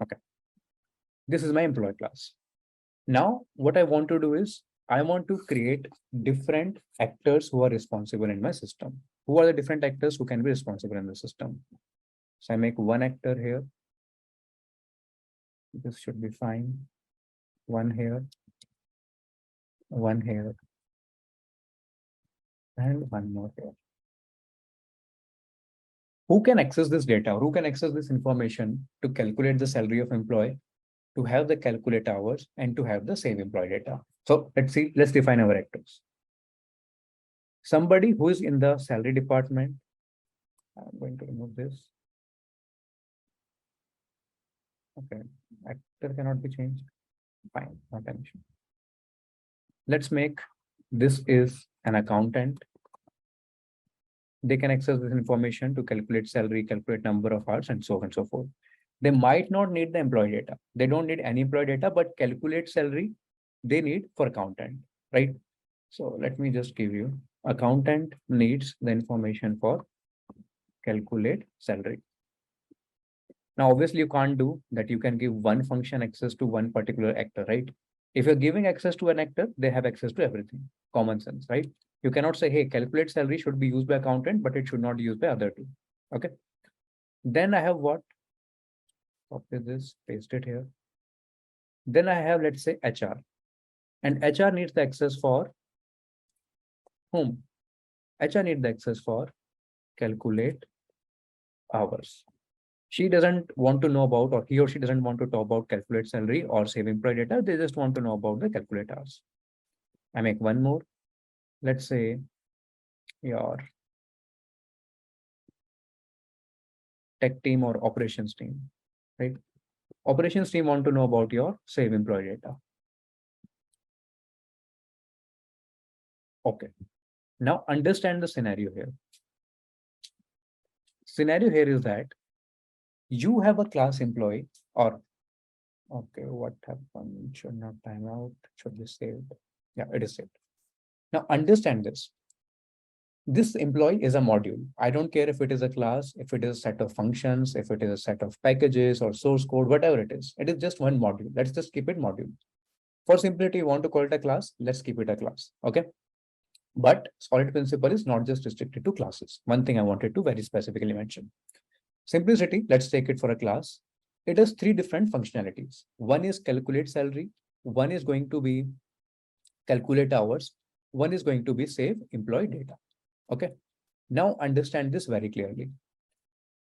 Okay. This is my employee class. Now, what I want to do is I want to create different actors who are responsible in my system. Who are the different actors who can be responsible in the system? So I make one actor here. This should be fine. One here, and one more here. Who can access this data? Who can access this information to calculate the salary of employee, to have the calculate hours, and to have the save employee data? So let's see, let's define our actors. Somebody who is in the salary department. I'm going to remove this. Okay, actor cannot be changed. Fine, not an issue. Let's make this is an accountant. They can access this information to calculate salary, calculate number of hours, and so on and so forth. They might not need the employee data. They don't need any employee data, but calculate salary they need for accountant, right? So let me just give you accountant needs the information for calculate salary. Now, obviously, you can't do that. You can give one function access to one particular actor, right? If you're giving access to an actor, they have access to everything. Common sense, right? You cannot say, hey, calculate salary should be used by accountant, but it should not be used by other two. Okay. Then I have what? Copy this, paste it here. Then I have, let's say, HR. And HR needs the access for whom? HR needs the access for calculate hours. She doesn't want to know about, or he or she doesn't want to talk about calculate salary or save employee data. They just want to know about the calculate hours. I make one more. Let's say your tech team or operations team, right? Operations team want to know about your save employee data. Okay. Now understand the scenario here. Scenario here is that you have a class employee or, okay, what happened? Should not time out, should be saved. Yeah, it is saved. Now understand this. This employee is a module. I don't care if it is a class, if it is a set of functions, if it is a set of packages or source code, whatever it is. It is just one module. Let's just keep it module. For simplicity, you want to call it a class. Let's keep it a class. Okay. But solid principle is not just restricted to classes. One thing I wanted to very specifically mention. Simplicity, let's take it for a class. It has three different functionalities. One is calculate salary. One is going to be calculate hours. One is going to be save employee data. Okay. Now understand this very clearly.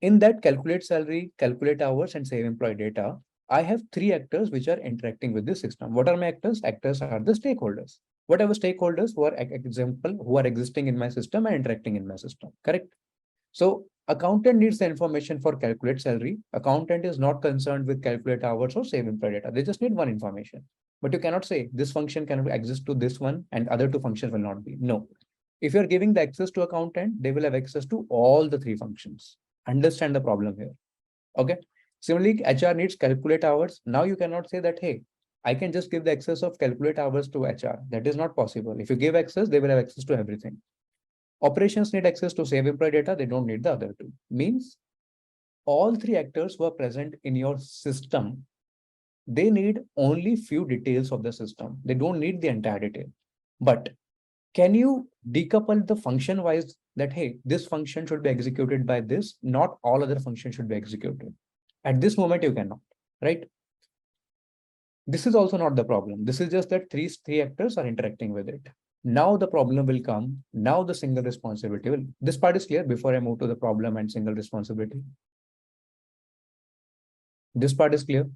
In that calculate salary, calculate hours, and save employee data, I have three actors which are interacting with this system. What are my actors? Actors are the stakeholders. Whatever stakeholders who are who are existing in my system and interacting in my system. Correct? So accountant needs the information for calculate salary. Accountant is not concerned with calculate hours or save employee data. They just need one information. But you cannot say this function can exist to this one and other two functions will not be. No. If you're giving the access to accountant, they will have access to all the three functions. Understand the problem here. Okay. Similarly, HR needs calculate hours. Now you cannot say that, hey, I can just give the access of calculate hours to HR. That is not possible. If you give access, they will have access to everything. Operations need access to save employee data. They don't need the other two. Means all three actors who are present in your system, they need only few details of the system. They don't need the entire detail. But can you decouple the function wise that, hey, this function should be executed by this, not all other functions should be executed. At this moment, you cannot, right? This is also not the problem. This is just that three actors are interacting with it. Now the problem will come. Now the single responsibility will. This part is clear before I move to the problem and single responsibility. This part is clear.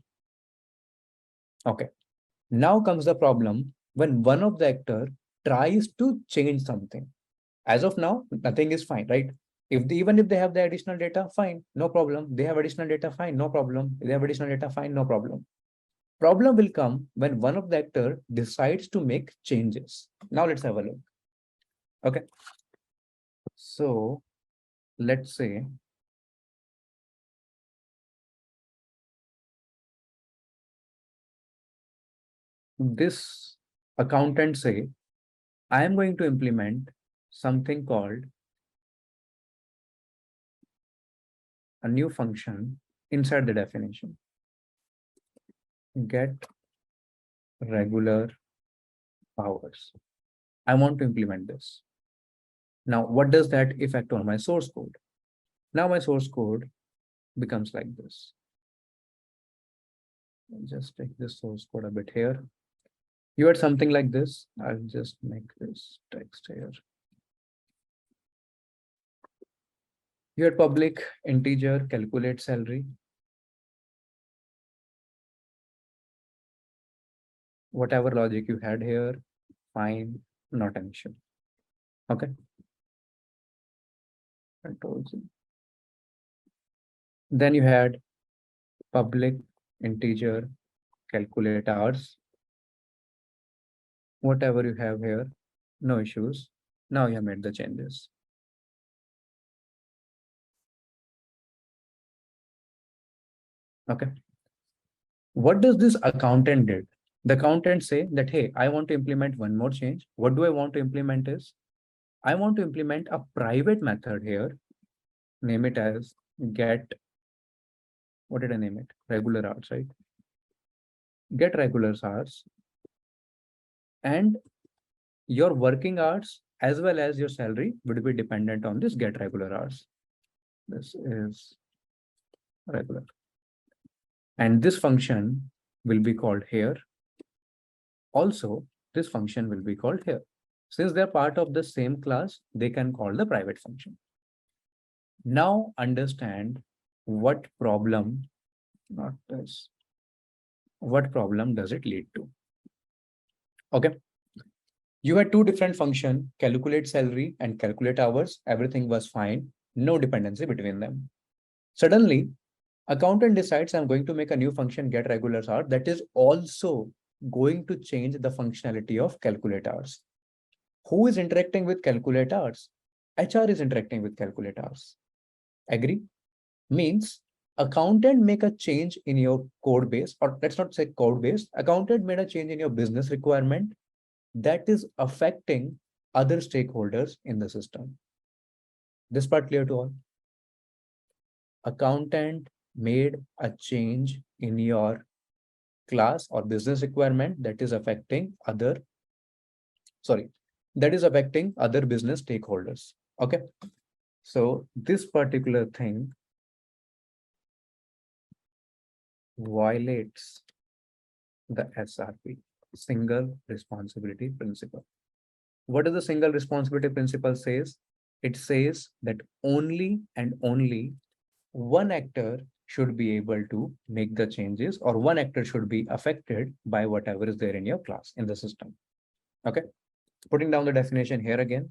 Okay. Now comes the problem when one of the actor tries to change something. As of now, nothing is fine, right? Even if they have the additional data, fine, no problem. They have additional data, fine, no problem. They have additional data, fine, no problem. Problem will come when one of the actor decides to make changes. Now let's have a look. Okay. So let's say this accountant say, I am going to implement something called a new function inside the definition. Get regular hours. I want to implement this. Now, what does that affect on my source code? Now my source code becomes like this. I'll just take this source code a bit here. You had something like this. I'll just make this text here. You had public integer calculate salary. Whatever logic you had here, fine, not an issue. Okay. Control Z. Then you had public integer calculate hours. Whatever you have here, no issues. Now you have made the changes. Okay. What does this accountant did? The accountant say that, hey, I want to implement one more change. What do I want to implement is, I want to implement a private method here. Name it as get, what did I name it? Regular hours, right? Get regular hours. And your working hours as well as your salary would be dependent on this get regular hours. This is regular. And this function will be called here. Also, this function will be called here. Since they're part of the same class, they can call the private function. Now understand what problem, not this, what problem does it lead to? Okay. You had two different functions, calculate salary and calculate hours. Everything was fine. No dependency between them. Suddenly, accountant decides I'm going to make a new function get regular hours that is also going to change the functionality of calculate hours. Who is interacting with calculate hours? HR is interacting with calculate hours. Agree? Means accountant make a change in your code base, or let's not say code base. Accountant made a change in your business requirement that is affecting other stakeholders in the system. This part clear to all? Accountant made a change in your class or business requirement that is affecting other business stakeholders. Okay. So this particular thing violates the SRP, single responsibility principle. What does the single responsibility principle says? It says that only and only one actor should be able to make the changes, or one actor should be affected by whatever is there in your class in the system. Okay. Putting down the definition here again,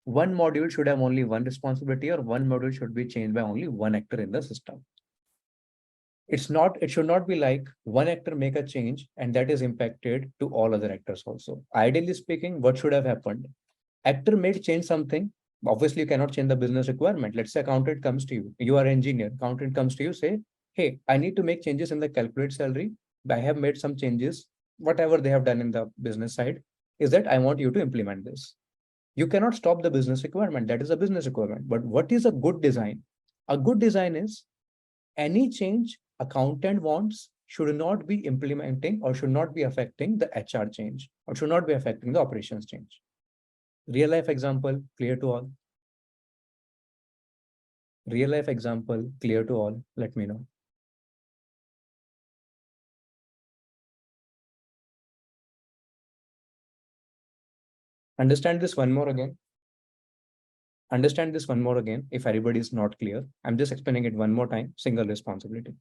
one module should have only one responsibility, or one module should be changed by only one actor in the system. It should not be like one actor make a change and that is impacted to all other actors also. Ideally speaking, what should have happened? Actor made change something. Obviously, you cannot change the business requirement. Let's say accountant comes to you. You are engineer. Accountant comes to you, say, hey, I need to make changes in the calculate salary. I have made some changes. Whatever they have done in the business side is that I want you to implement this. You cannot stop the business requirement. That is a business requirement. But what is a good design? A good design is any change accountant wants should not be implementing or should not be affecting the HR change or should not be affecting the operations change. Real life example clear to all? Real life example clear to all? Let me know. Understand this one more again. Understand this one more again. If everybody is not clear, I'm just explaining it one more time. Single responsibility.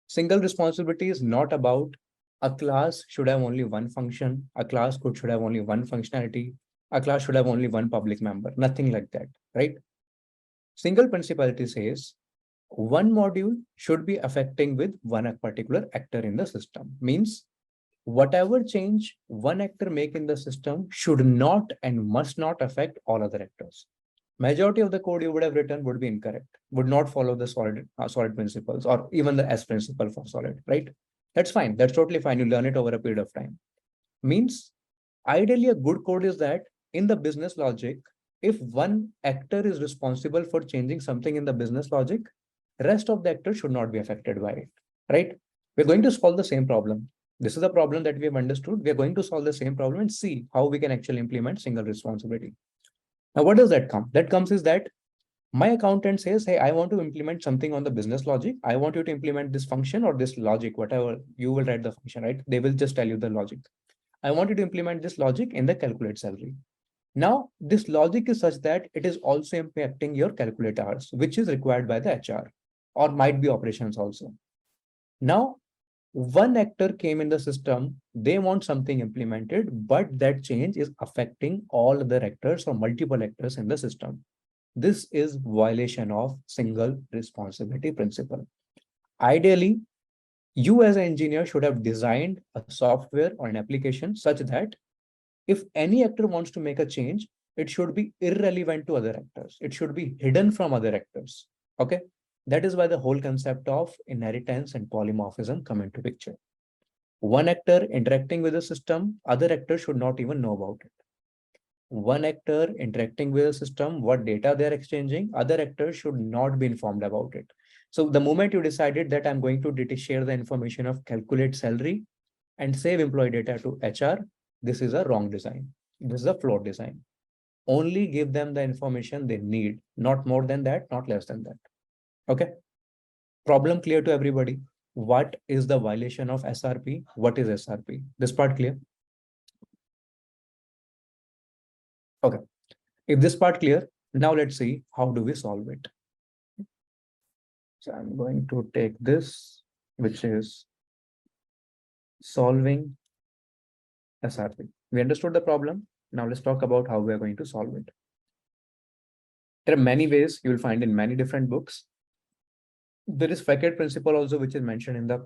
Single responsibility is not about a class should have only one function, a class should have only one functionality, a class should have only one public member, nothing like that, right? Single principality says one module should be affecting with one particular actor in the system. Means whatever change one actor make in the system should not and must not affect all other actors. Majority of the code you would have written would be incorrect, would not follow the solid principles or even the S principle for solid, right? That's fine. That's totally fine. You learn it over a period of time. Means ideally a good code is that in the business logic, if one actor is responsible for changing something in the business logic, rest of the actors should not be affected by it, right? We're going to solve the same problem. This is a problem that we have understood. We are going to solve the same problem and see how we can actually implement single responsibility. Now, what does that come? That comes is that my accountant says, hey, I want to implement something on the business logic. I want you to implement this function or this logic, whatever you will write the function, right? They will just tell you the logic. I want you to implement this logic in the calculate salary. Now, this logic is such that it is also impacting your calculate hours, which is required by the HR or might be operations also. Now, one actor came in the system, they want something implemented, but that change is affecting all other actors or multiple actors in the system. This is violation of single responsibility principle. Ideally, you as an engineer should have designed a software or an application such that if any actor wants to make a change, it should be irrelevant to other actors. It should be hidden from other actors. Okay. That is why the whole concept of inheritance and polymorphism come into picture. One actor interacting with the system, other actors should not even know about it. One actor interacting with the system, what data they're exchanging, other actors should not be informed about it. So the moment you decided that I'm going to share the information of calculate salary and save employee data to HR, this is a wrong design. This is a flawed design. Only give them the information they need, not more than that, not less than that. Okay. Problem clear to everybody? What is the violation of SRP? What is SRP? This part clear? Okay. If this part clear, now let's see how do we solve it. So I'm going to take this, which is solving SRP. We understood the problem. Now let's talk about how we are going to solve it. There are many ways you will find in many different books. There is facade principle also, which is mentioned in the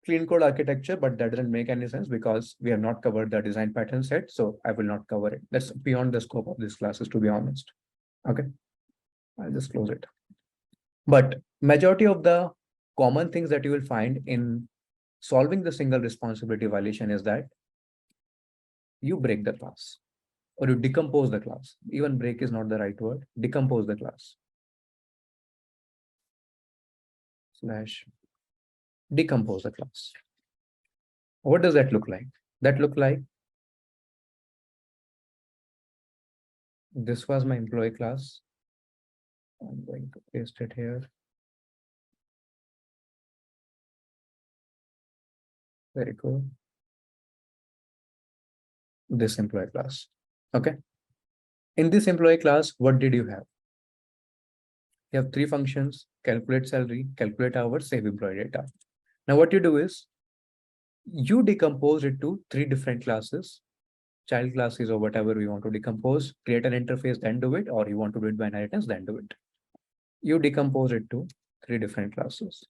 clean code architecture, but that doesn't make any sense because we have not covered the design pattern set. So I will not cover it. That's beyond the scope of these classes, to be honest. Okay. I'll just close it. But majority of the common things that you will find in solving the single responsibility violation is that you break the class or you decompose the class. Even break is not the right word. Decompose the class. Slash decompose the class. What does that look like? That look like this was my employee class. I'm going to paste it here. Very cool. This employee class. Okay. In this employee class, what did you have? You have three functions: calculate salary, calculate hours, save employee data. Now, what you do is you decompose it to three different classes, child classes or whatever you want to decompose, create an interface, then do it, or you want to do it by inheritance, then do it. You decompose it to three different classes.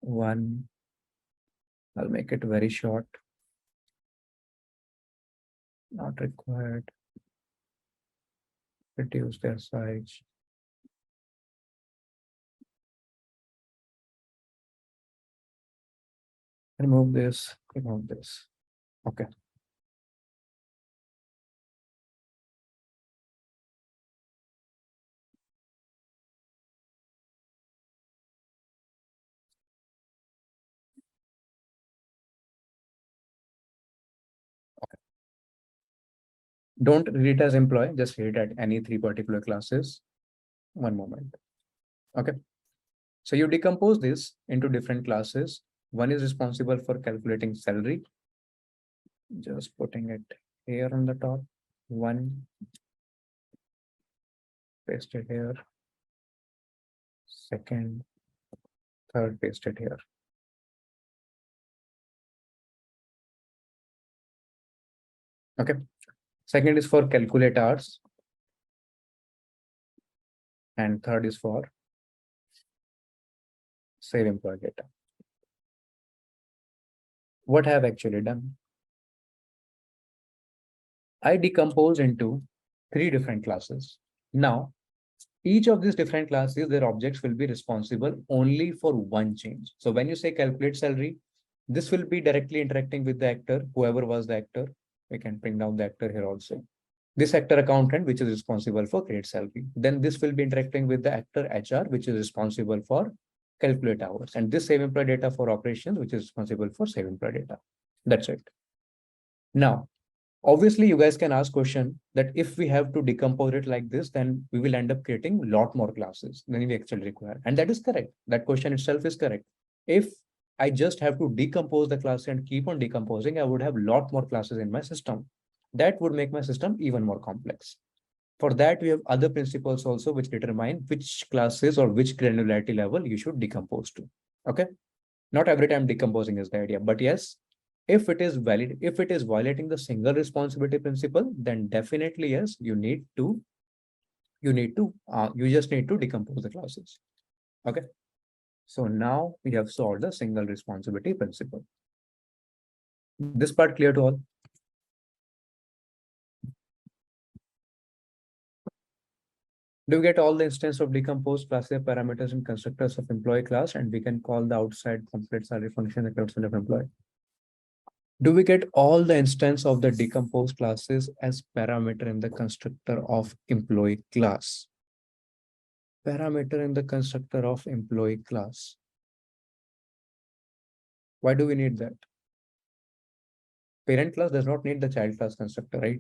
One, I'll make it very short. Not required. Reduce their size. Remove this, remove this. Okay. Don't read it as employee, just read it at any three particular classes. One moment. Okay. So you decompose this into different classes. One is responsible for calculating salary. Just putting it here on the top, one pasted here, second, third pasted here. Okay. Second is for calculate hours. And third is for save employee data. What I have actually done? I decompose into 3 different classes. Now, each of these different classes, their objects will be responsible only for one change. So when you say calculate salary, this will be directly interacting with the actor, whoever was the actor. We can bring down the actor here also. This actor accountant, which is responsible for create salary. Then this will be interacting with the actor HR, which is responsible for calculate hours. And this save employee data for operations, which is responsible for save employee data. That's it. Now, obviously, you guys can ask question that if we have to decompose it like this, then we will end up creating a lot more classes than we actually require. And that is correct. That question itself is correct. If I just have to decompose the class and keep on decomposing, I would have a lot more classes in my system. That would make my system even more complex. For that, we have other principles also which determine which classes or which granularity level you should decompose to. Okay. Not every time decomposing is the idea, but yes, if it is valid, if it is violating the single responsibility principle, then definitely yes, you just need to decompose the classes. Okay. So now we have solved the single responsibility principle. This part clear to all? Do we get all the instance of decomposed classes, parameters, and constructors of employee class, and we can call the outside complete salary function the outside of employee? Do we get all the instance of the decomposed classes as parameter in the constructor of employee class? Parameter in the constructor of employee class. Why do we need that? Parent class does not need the child class constructor, right?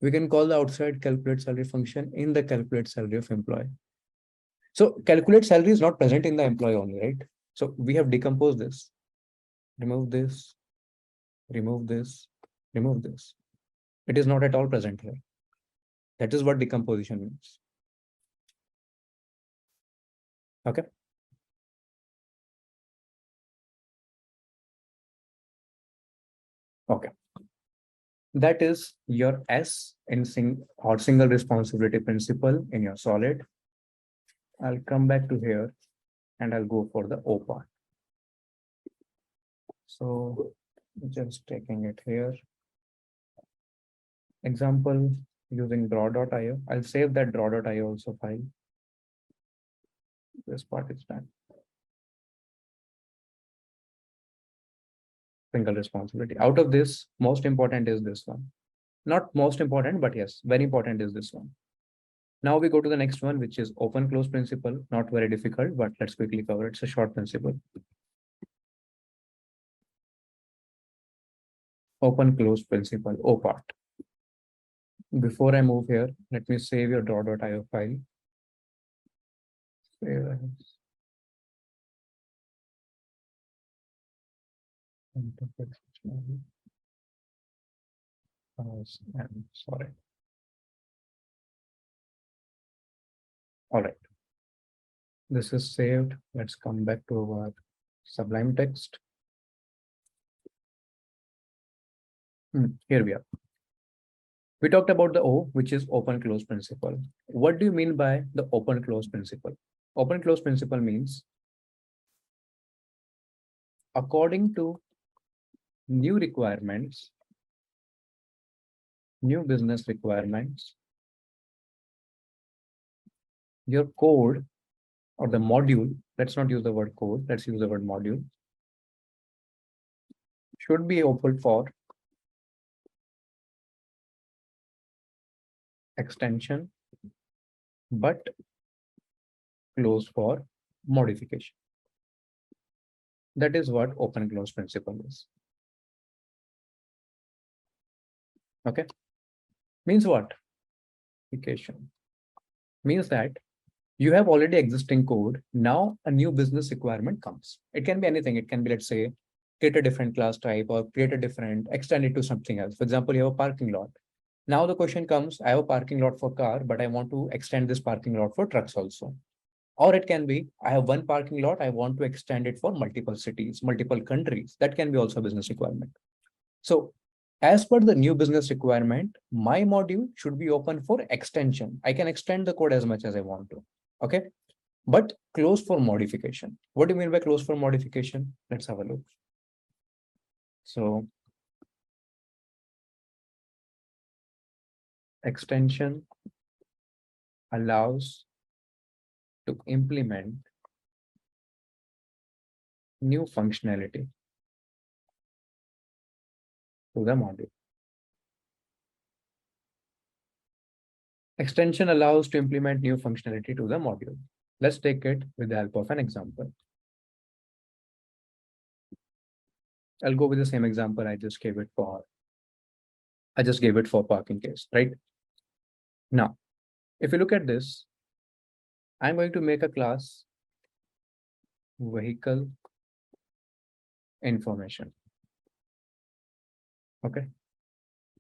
We can call the outside calculate salary function in the calculate salary of employee. So calculate salary is not present in the employee only, right? So we have decomposed this. Remove this, remove this, remove this. It is not at all present here. That is what decomposition means. Okay. Okay. That is your S in single responsibility principle in your solid. I'll come back to here and I'll go for the O part. So just taking it here. Example using draw.io. I'll save that draw.io also file. This part is done. Single responsibility. Out of this, most important is this one. Not most important, but yes, very important is this one. Now we go to the next one, which is open close principle. Not very difficult, but let's quickly cover it. It's a short principle. Open close principle, O part. Before I move here, let me save your draw.io file. Save as. I'm sorry. All right. This is saved. Let's come back to our Sublime text. Here we are. We talked about the O, which is open close principle. What do you mean by the open close principle? Open close principle means according to new requirements, new business requirements, your code or the module, let's not use the word code, let's use the word module, should be open for extension, but closed for modification. That is what open close principle is. Okay. Means what? Modification. Means that you have already existing code. Now a new business requirement comes. It can be anything. It can be, let's say, create a different class type or create a different, extend it to something else. For example, you have a parking lot. Now the question comes, I have a parking lot for car, but I want to extend this parking lot for trucks also. Or it can be, I have one parking lot, I want to extend it for multiple cities, multiple countries. That can be also a business requirement. So as per the new business requirement, my module should be open for extension. I can extend the code as much as I want to. Okay. But close for modification. What do you mean by close for modification? Let's have a look. So extension allows to implement new functionality to the module. Extension allows to implement new functionality to the module. Let's take it with the help of an example. I'll go with the same example I just gave it for parking case, right? Now, if you look at this, I'm going to make a class vehicle information. Okay.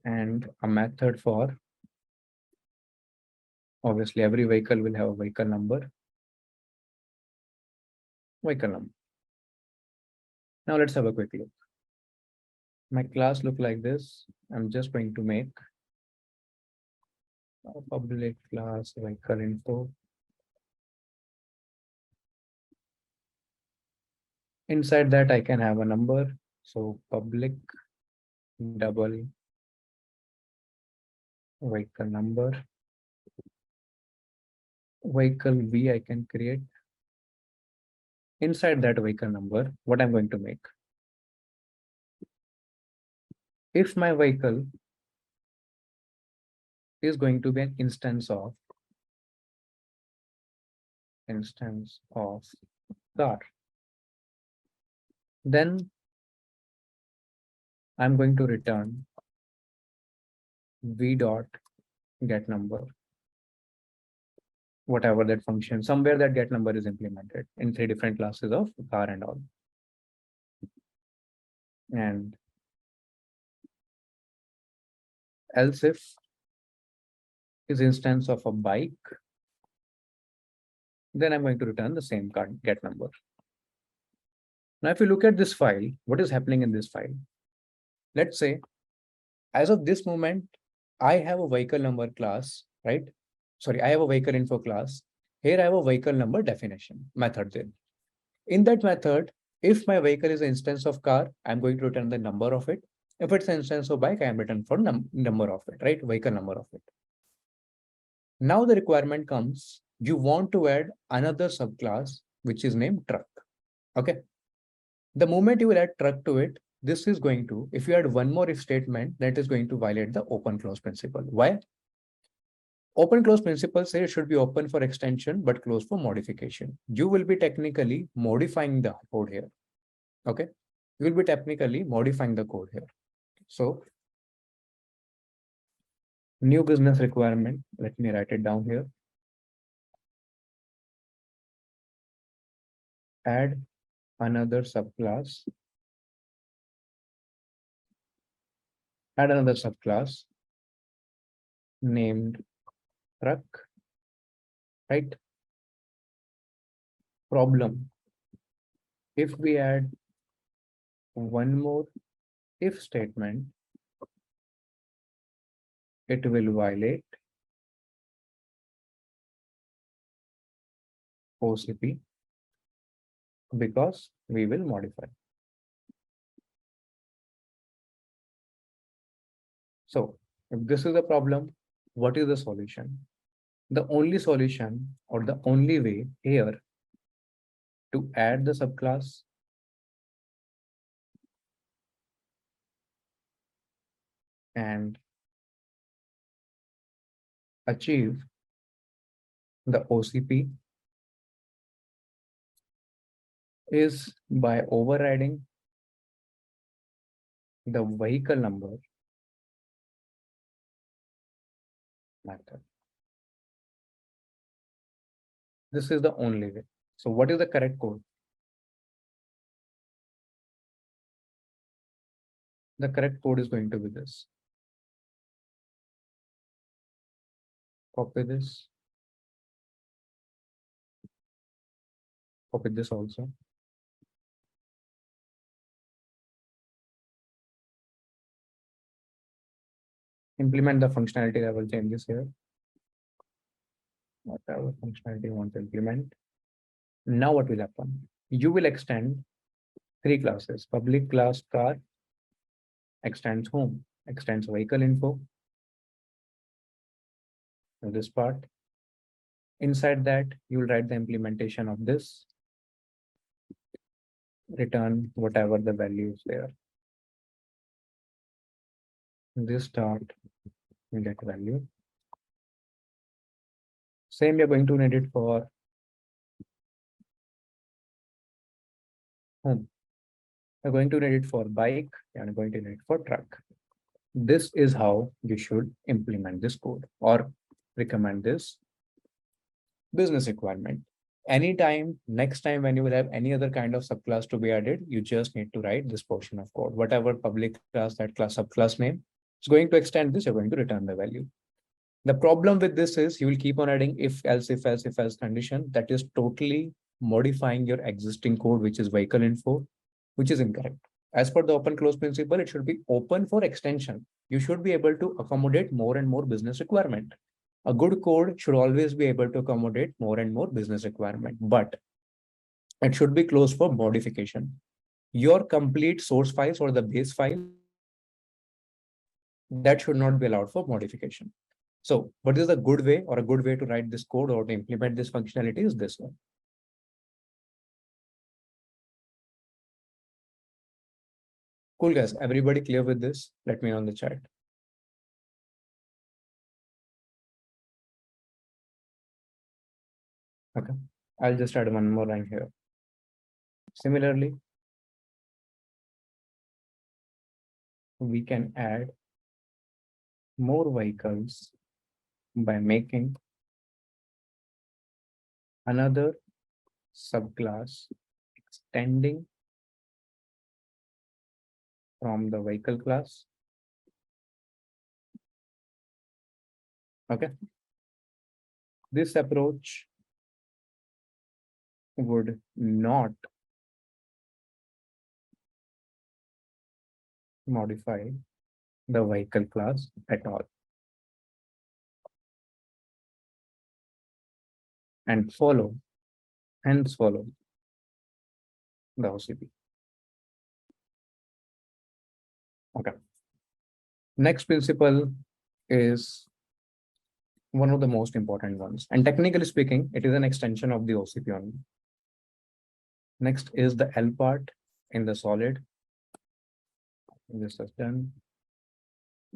And a method for, obviously every vehicle will have a vehicle number. Now let's have a quick look. My class look like this. I'm just going to make a public class vehicle info. Inside that I can have a number. So public double vehicle number. Vehicle V I can create. Inside that vehicle number, what I'm going to make. If my vehicle is going to be an instance of car, then I'm going to return v dot get number, whatever that function, somewhere that get number is implemented in 3 different classes of car and all. And else if is instance of a bike, then I'm going to return the same get number. Now, if you look at this file, what is happening in this file? Let's say, as of this moment, I have a vehicle number class, right? Sorry, I have a vehicle info class. Here I have a vehicle number definition method there. In that method, if my vehicle is an instance of car, I'm going to return the number of it. If it's an instance of bike, I am return for number of it, right? Vehicle number of it. Now the requirement comes, you want to add another subclass, which is named truck. Okay. The moment you will add truck to it, this is going to, if you add one more if statement, that is going to violate the open close principle. Why? Open close principle says it should be open for extension, but closed for modification. You will be technically modifying the code here. Okay. You will be technically modifying the code here. So new business requirement, let me write it down here. Add another subclass. Add another subclass named truck, right? Problem. If we add one more if statement, it will violate OCP because we will modify. So if this is the problem, what is the solution? The only solution or the only way here to add the subclass and achieve the OCP is by overriding the vehicle number method. This is the only way. So what is the correct code? The correct code is going to be this. Copy this. Copy this also. Implement the functionality level changes here. Whatever functionality you want to implement. Now what will happen? You will extend three classes. Public class car extends home, extends vehicle info. This part. Inside that, you will write the implementation of this. Return whatever the value is there. This start, you get value. Same, you're going to need it for home. You're going to need it for bike, and going to need it for truck. This is how you should implement this code or recommend this business requirement. Anytime, next time when you will have any other kind of subclass to be added, you just need to write this portion of code. Whatever public class, that class subclass name is going to extend this, you're going to return the value. The problem with this is you will keep on adding if else, if else, if else condition. That is totally modifying your existing code, which is vehicle info, which is incorrect. As per the open close principle, it should be open for extension. You should be able to accommodate more and more business requirement. A good code should always be able to accommodate more and more business requirement, but it should be closed for modification. Your complete source files or the base file, that should not be allowed for modification. So what is a good way or a good way to write this code or to implement this functionality is this one. Cool, guys. Everybody clear with this? Let me know in the chat. Okay. I'll just add one more line here. Similarly, we can add more vehicles by making another subclass extending from the vehicle class. Okay. This approach would not modify the vehicle class at all. And hence follow the OCP. Okay. Next principle is one of the most important ones. And technically speaking, it is an extension of the OCP only. Next is the L part in the solid. This is done.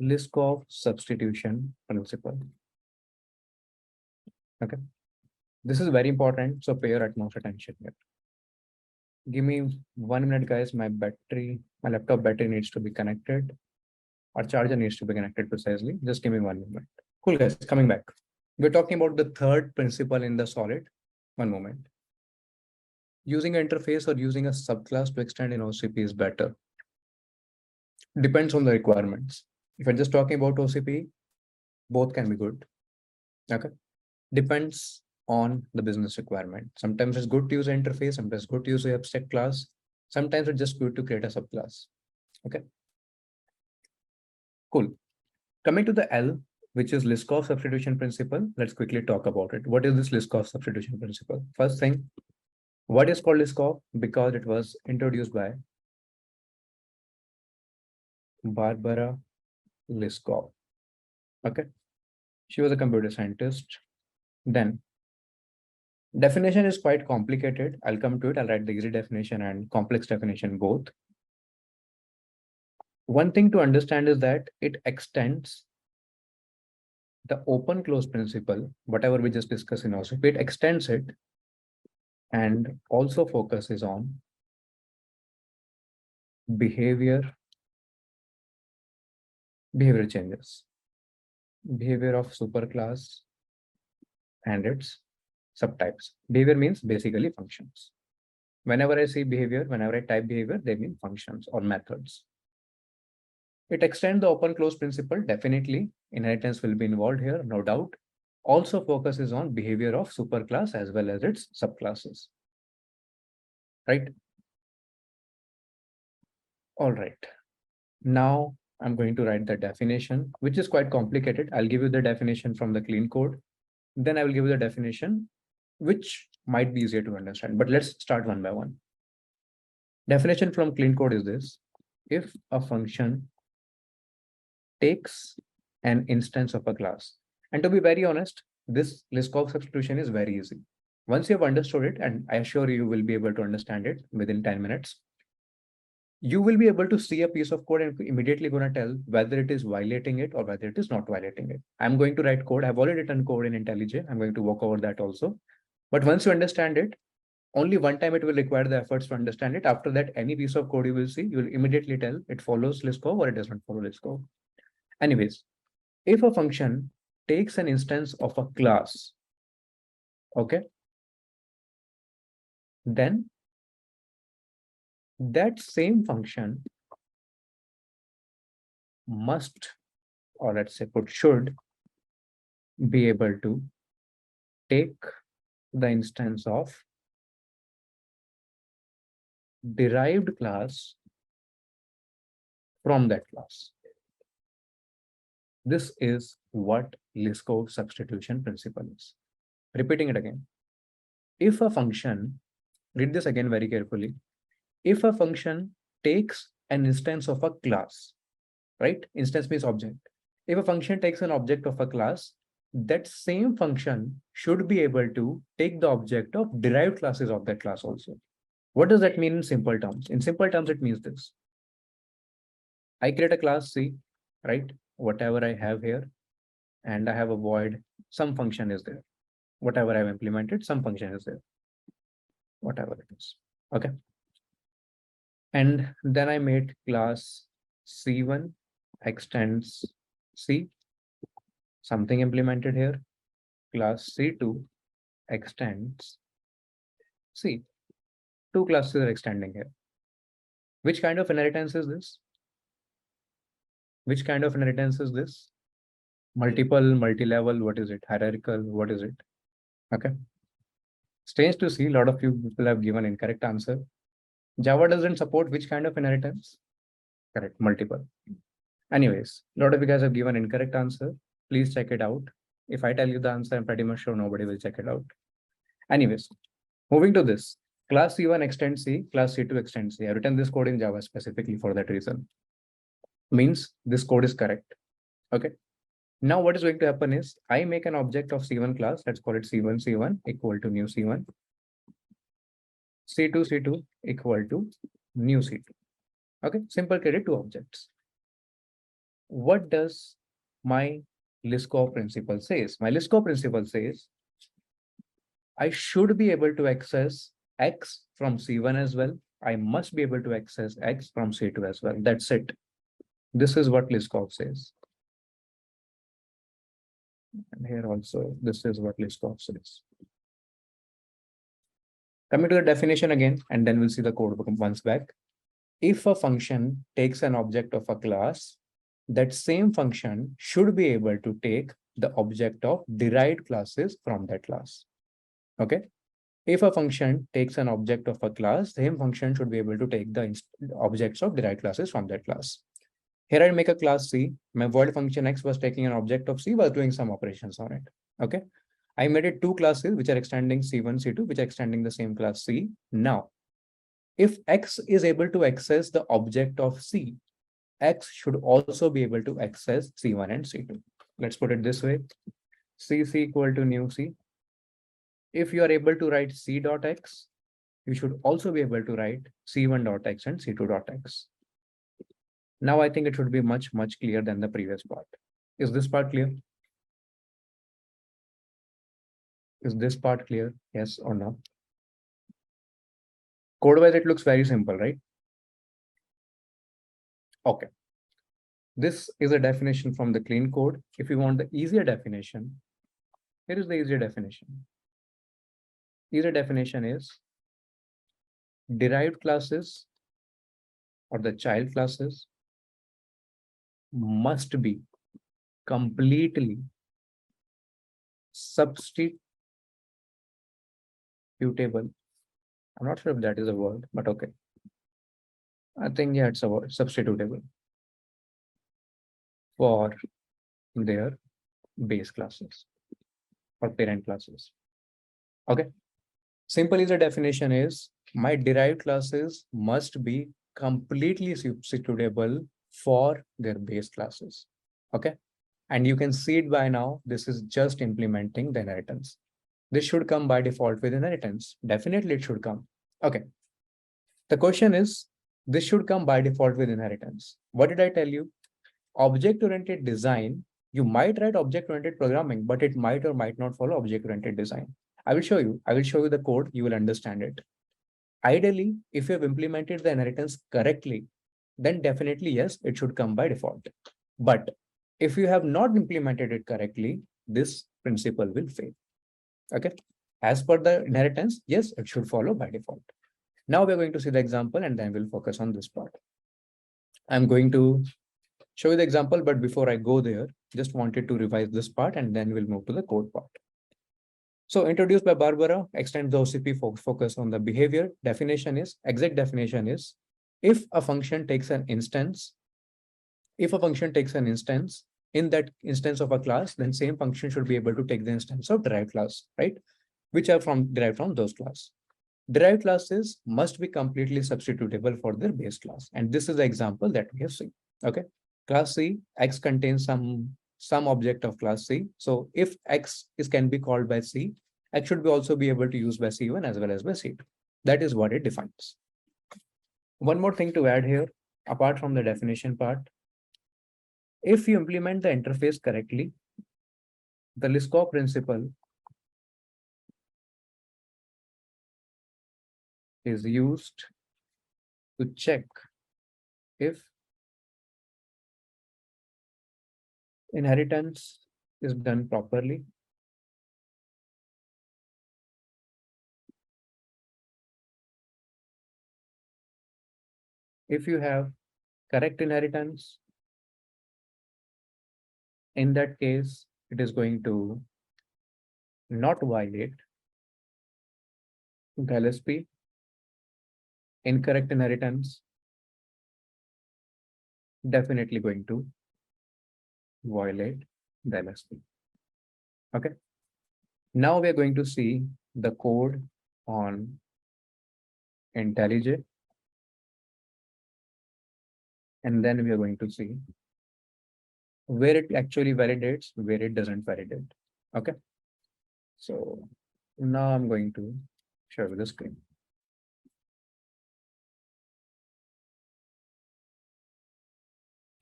Liskov substitution principle. Okay. This is very important, so pay your utmost attention here. Give me 1 minute, guys. My laptop battery needs to be connected. Our charger needs to be connected precisely. Just give me 1 moment. Cool, guys. Coming back. We're talking about the third principle in the solid. 1 moment. Using an interface or using a subclass to extend in OCP is better. Depends on the requirements. If you're just talking about OCP, both can be good. Okay. Depends on the business requirement. Sometimes it's good to use an interface, sometimes it's good to use an abstract class. Sometimes it's just good to create a subclass. Okay. Cool. Coming to the L, which is Liskov substitution principle. Let's quickly talk about it. What is this Liskov substitution principle? First thing, what is called Liskov? Because it was introduced by Barbara Liskov. Okay. She was a computer scientist. Then definition is quite complicated. I'll come to it. I'll write the easy definition and complex definition both. One thing to understand is that it extends the open close principle, whatever we just discussed in OCP, it extends it and also focuses on behavior changes, behavior of superclass and its subtypes. Behavior means basically functions. Whenever I say behavior, whenever I type behavior, they mean functions or methods. It extends the open close principle. Definitely, inheritance will be involved here, no doubt. Also focuses on behavior of superclass as well as its subclasses. Right? All right. Now I'm going to write the definition, which is quite complicated. I'll give you the definition from the clean code. Then I will give you the definition, which might be easier to understand. But let's start one by one. Definition from clean code is this. If a function takes an instance of a class, and to be very honest, this Liskov substitution is very easy. Once you have understood it, and I assure you will be able to understand it within 10 minutes, you will be able to see a piece of code and immediately going to tell whether it is violating it or whether it is not violating it. I'm going to write code. I've already written code in IntelliJ. I'm going to walk over that also. But once you understand it, only one time it will require the efforts to understand it. After that, any piece of code you will see, you will immediately tell it follows Liskov or it does not follow Liskov. Anyways, if a function takes an instance of a class, okay, then that same function must, or let's say put should, be able to take the instance of derived class from that class. This is what Liskov substitution principle is. Repeating it again. If a function, read this again very carefully. If a function takes an instance of a class, right? Instance means object. If a function takes an object of a class, that same function should be able to take the object of derived classes of that class also. What does that mean in simple terms? In simple terms, it means this. I create a class C, right? Whatever I have here, and I have a void, some function is there. Whatever I've implemented, some function is there. Whatever it is. Okay. And then I made class C1 extends C, something implemented here. Class C2 extends C. Two classes are extending here. Which kind of inheritance is this? Which kind of inheritance is this? Multiple, multi-level, what is it? Hierarchical, what is it? Okay. Strange to see, a lot of you people have given incorrect answer. Java doesn't support which kind of inheritance? Correct, multiple. Anyways, a lot of you guys have given incorrect answer. Please check it out. If I tell you the answer, I'm pretty much sure nobody will check it out. Anyways, moving to this. Class C1 extends C, class C2 extends C. I've written this code in Java specifically for that reason. Means this code is correct. Okay. Now what is going to happen is I make an object of C1 class. Let's call it C1 C1 equal to new C1. C2 C2 equal to new C2. Okay. Simple create two objects. What does my Liskov principle says? My Liskov principle says I should be able to access X from C1 as well. I must be able to access X from C2 as well. That's it. This is what Liskov says. And here also, this is what Liskov says. Coming to the definition again, and then we'll see the code once back. If a function takes an object of a class, that same function should be able to take the object of derived classes from that class. Okay. If a function takes an object of a class, the same function should be able to take the objects of derived classes from that class. Here I make a class C. My void function X was taking an object of C, was doing some operations on it. Okay. I made it two classes which are extending C1, C2, which are extending the same class C. Now, if X is able to access the object of C, X should also be able to access C1 and C2. Let's put it this way. C equal to new C. If you are able to write C dot X, you should also be able to write C1 dot X and C2 dot X. Now I think it should be much clearer than the previous part. Is this part clear? Is this part clear? Yes or no? Code-wise, it looks very simple, right? Okay. This is a definition from the clean code. If you want the easier definition, here is the easier definition. Easier definition is derived classes or the child classes must be completely substitutable. I'm not sure if that is a word, but okay. I think, yeah, it's a word, substitutable for their base classes or parent classes. Okay. Simply the definition is my derived classes must be completely substitutable for their base classes. Okay. And you can see it by now. This is just implementing the inheritance. This should come by default with inheritance. Definitely it should come. Okay. The question is, this should come by default with inheritance. What did I tell you? Object-oriented design, you might write object-oriented programming, but it might or might not follow object-oriented design. I will show you. I will show you the code. You will understand it. Ideally, if you have implemented the inheritance correctly, then definitely, yes, it should come by default. But if you have not implemented it correctly, this principle will fail. Okay. As per the inheritance, yes, it should follow by default. Now we're going to see the example and then we'll focus on this part. I'm going to show you the example, but before I go there, just wanted to revise this part and then we'll move to the code part. So introduced by Barbara, extend the OCP focus on the behavior. Definition is, exact definition is, if a function takes an instance, in that instance of a class, then same function should be able to take the instance of derived class, right? Which are derived from those class. Derived classes must be completely substitutable for their base class. And this is the example that we have seen. Okay. Class C, X contains some object of class C. So if X can be called by C, X should also be able to use by C1 as well as by C2. That is what it defines. One more thing to add here, apart from the definition part. If you implement the interface correctly, the Liskov principle is used to check if inheritance is done properly. If you have correct inheritance, in that case, it is going to not violate the LSP. Incorrect inheritance, definitely going to violate the LSP. Okay. Now we are going to see the code on IntelliJ. And then we are going to see where it actually validates, where it doesn't validate. Okay. So now I'm going to show you the screen.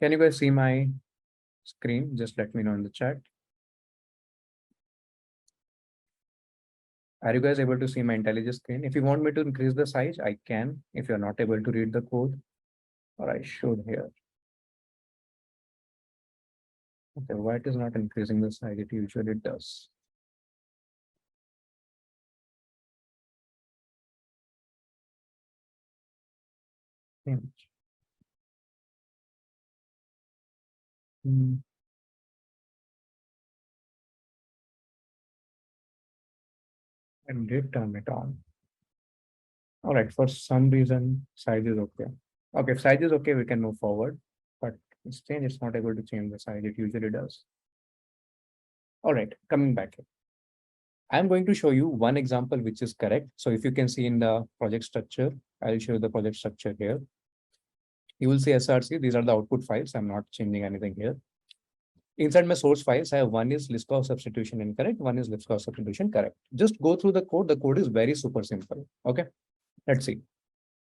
Can you guys see my screen? Just let me know in the chat. Are you guys able to see my IntelliJ screen? If you want me to increase the size, I can. If you're not able to read the code, or I should here. Okay, why it is not increasing the size? It usually does. Image. And did turn it on. All right, for some reason, size is okay. Okay, if size is okay, we can move forward. But it's not able to change the size. It usually does. All right, coming back here. I'm going to show you one example which is correct. So if you can see in the project structure, I'll show you the project structure here. You will see SRC. These are the output files. I'm not changing anything here. Inside my source files, I have one is Liskov substitution incorrect, one is Liskov substitution correct. Just go through the code. The code is very super simple. Okay, let's see.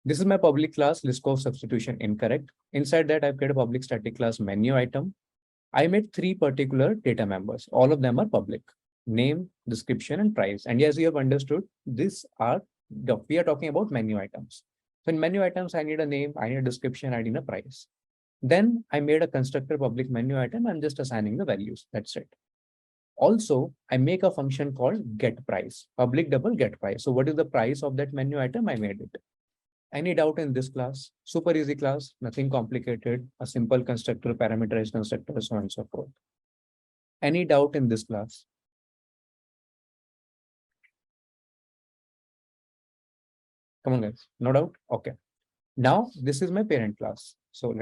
This is my public class Liskov substitution incorrect. Inside that, I've created a public static class menu item. I made 3 particular data members. All of them are public: name, description, and price. And as you have understood, we are talking about menu items. So in menu items, I need a name, I need a description, I need a price. Then I made a constructor public menu item. I'm just assigning the values. That's it. Also, I make a function called get price, public double get price. So what is the price of that menu item? I made it. Any doubt in this class? Super easy class, nothing complicated, a simple constructor, parameterized constructor, so on and so forth. Any doubt in this class? Come on, guys. No doubt? Okay. Now, this is my parent class. So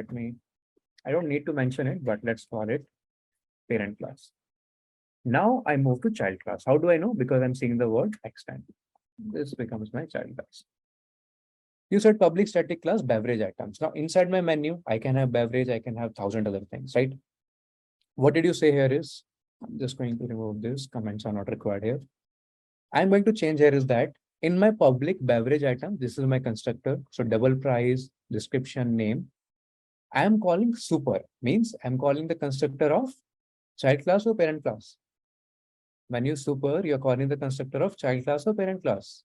I don't need to mention it, but let's call it parent class. Now I move to child class. How do I know? Because I'm seeing the word extend. This becomes my child class. You said public static class beverage items. Now inside my menu, I can have beverage, I can have 1,000 other things, right? What did you say here is, I'm just going to remove this, comments are not required here. I'm going to change here is that in my public beverage item, this is my constructor. So double price, description, name. I am calling super, means I'm calling the constructor of child class or parent class. When you super, you're calling the constructor of child class or parent class.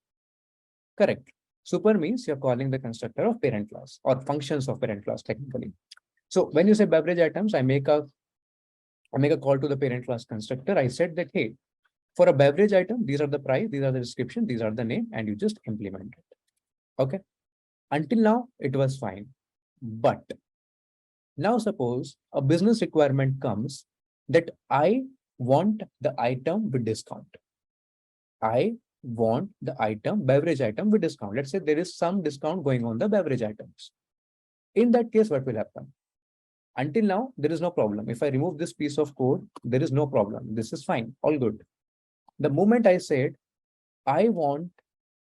Correct. Super means you're calling the constructor of parent class or functions of parent class technically. So when you say beverage items, I make a call to the parent class constructor. I said that, hey, for a beverage item, these are the price, these are the description, these are the name, and you just implement it. Okay. Until now, it was fine. But now suppose a business requirement comes that I want the item with discount. I want the item, beverage item with discount. Let's say there is some discount going on the beverage items. In that case, what will happen? Until now, there is no problem. If I remove this piece of code, there is no problem. This is fine, all good. The moment I said, I want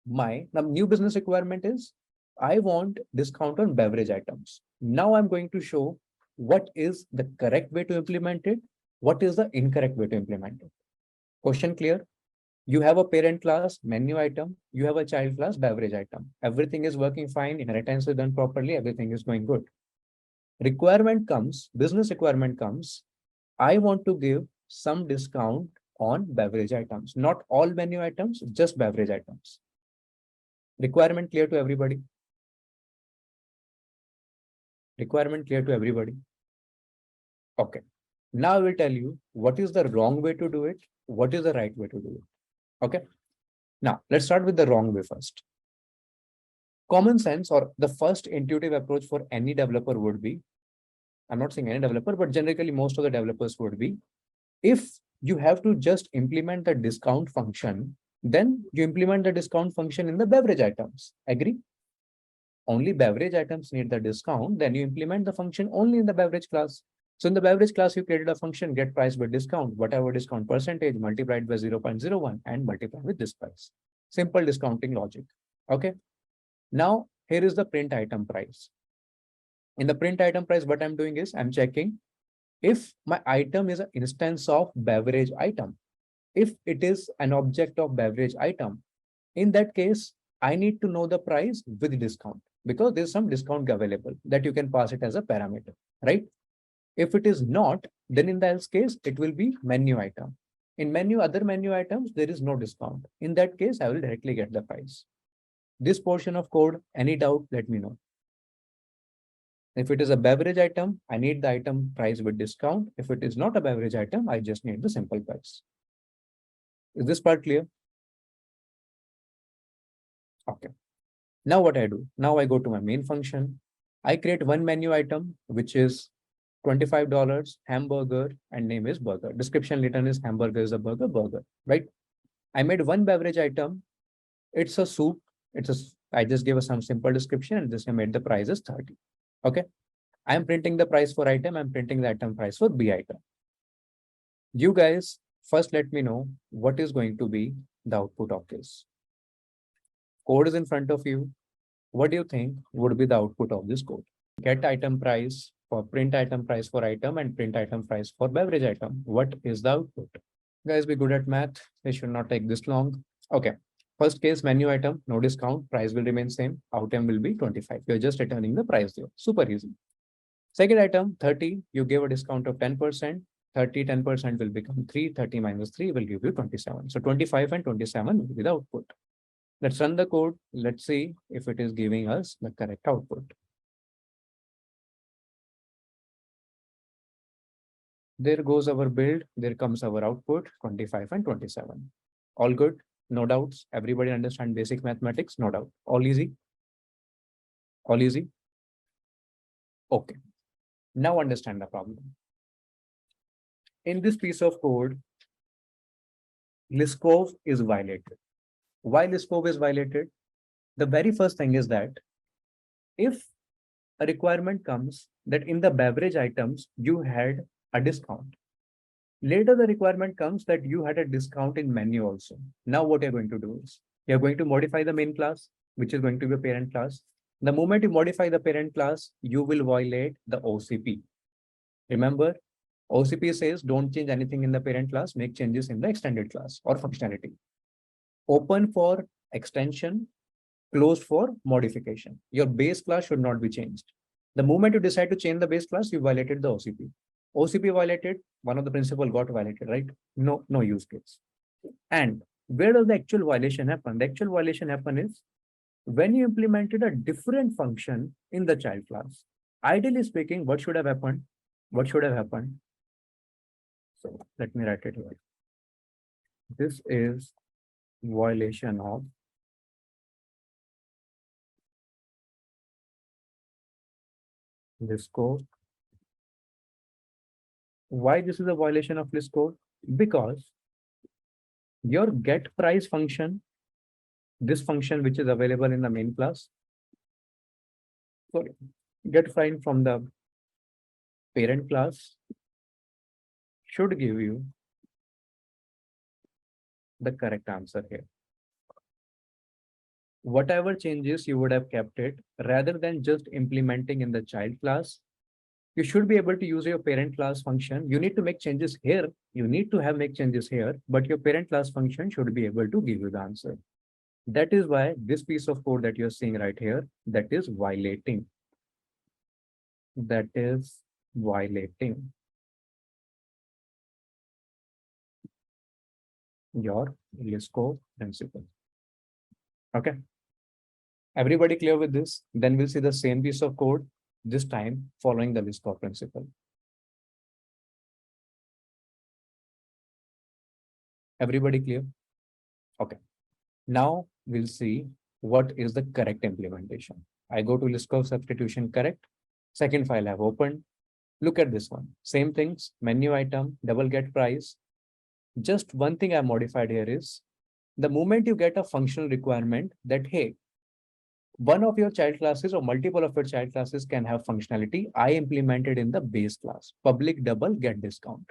the new business requirement is, I want discount on beverage items. Now I'm going to show what is the correct way to implement it, what is the incorrect way to implement it. Question clear? You have a parent class, menu item, you have a child class, beverage item. Everything is working fine, inheritance is done properly, everything is going good. Requirement comes, business requirement comes, I want to give some discount on beverage items, not all menu items, just beverage items. Requirement clear to everybody? Requirement clear to everybody? Okay. Now I will tell you what is the wrong way to do it, what is the right way to do it. Okay. Now let's start with the wrong way first. Common sense or the first intuitive approach for any developer would be, I'm not saying any developer, but generally most of the developers would be, if you have to just implement the discount function, then you implement the discount function in the beverage items. Agree? Only beverage items need the discount, then you implement the function only in the beverage class. So in the beverage class, you created a function get price with discount, whatever discount percentage multiplied by 0.01 and multiply with this price. Simple discounting logic. Okay. Now here is the print item price. In the print item price, what I'm doing is I'm checking if my item is an instance of beverage item. If it is an object of beverage item, in that case, I need to know the price with discount because there's some discount available that you can pass it as a parameter, right? If it is not, then in that case, it will be menu item. In other menu items, there is no discount. In that case, I will directly get the price. This portion of code, any doubt, let me know. If it is a beverage item, I need the item price with discount. If it is not a beverage item, I just need the simple price. Is this part clear? Okay. Now what I do? Now I go to my main function. I create one menu item, which is $25, hamburger, and name is burger. Description written is hamburger is a burger, right? I made one beverage item. It's a soup. I just gave some simple description and this I made the price is 30. Okay. I'm printing the price for item. I'm printing the item price for B item. You guys, first let me know what is going to be the output of this. Code is in front of you. What do you think would be the output of this code? Get item price for print item price for item and print item price for beverage item. What is the output? Guys, be good at math. It should not take this long. Okay. First case, menu item, no discount, price will remain same. Item will be 25. You're just returning the price there. Super easy. Second item, 30, you give a discount of 10%. 30, 10% will become 3. 30 minus 3 will give you 27. So 25 and 27 will be the output. Let's run the code. Let's see if it is giving us the correct output. There goes our build. There comes our output, 25 and 27. All good. No doubts. Everybody understand basic mathematics. No doubt. All easy. All easy? Okay. Now understand the problem. In this piece of code, Liskov is violated. Why Liskov is violated? The very first thing is that if a requirement comes that in the beverage items you had a discount. Later, the requirement comes that you had a discount in menu also. Now, what you're going to do is you're going to modify the main class, which is going to be a parent class. The moment you modify the parent class, you will violate the OCP. Remember, OCP says don't change anything in the parent class, make changes in the extended class or functionality. Open for extension, closed for modification. Your base class should not be changed. The moment you decide to change the base class, you violated the OCP. OCP violated, one of the principle got violated, right? No use case. And where does the actual violation happen? The actual violation happen is when you implemented a different function in the child class. Ideally speaking, what should have happened? What should have happened? So let me write it here. This is violation of this code. Why this is a violation of this code? Because your get price function, this function which is available in the main class, sorry, get price from the parent class should give you the correct answer here. Whatever changes you would have kept it rather than just implementing in the child class, you should be able to use your parent class function. You need to make changes here. You need to make changes here, but your parent class function should be able to give you the answer. That is why this piece of code that you're seeing right here, that is violating. That is violating your Liskov principle. Okay. Everybody clear with this? Then we'll see the same piece of code, this time following the Liskov principle. Everybody clear? Okay. Now we'll see what is the correct implementation. I go to Liskov substitution correct. Second file I've opened. Look at this one. Same things, menu item, double get price. Just one thing I modified here is the moment you get a functional requirement that, hey, one of your child classes or multiple of your child classes can have functionality, I implemented in the base class, public double get discount.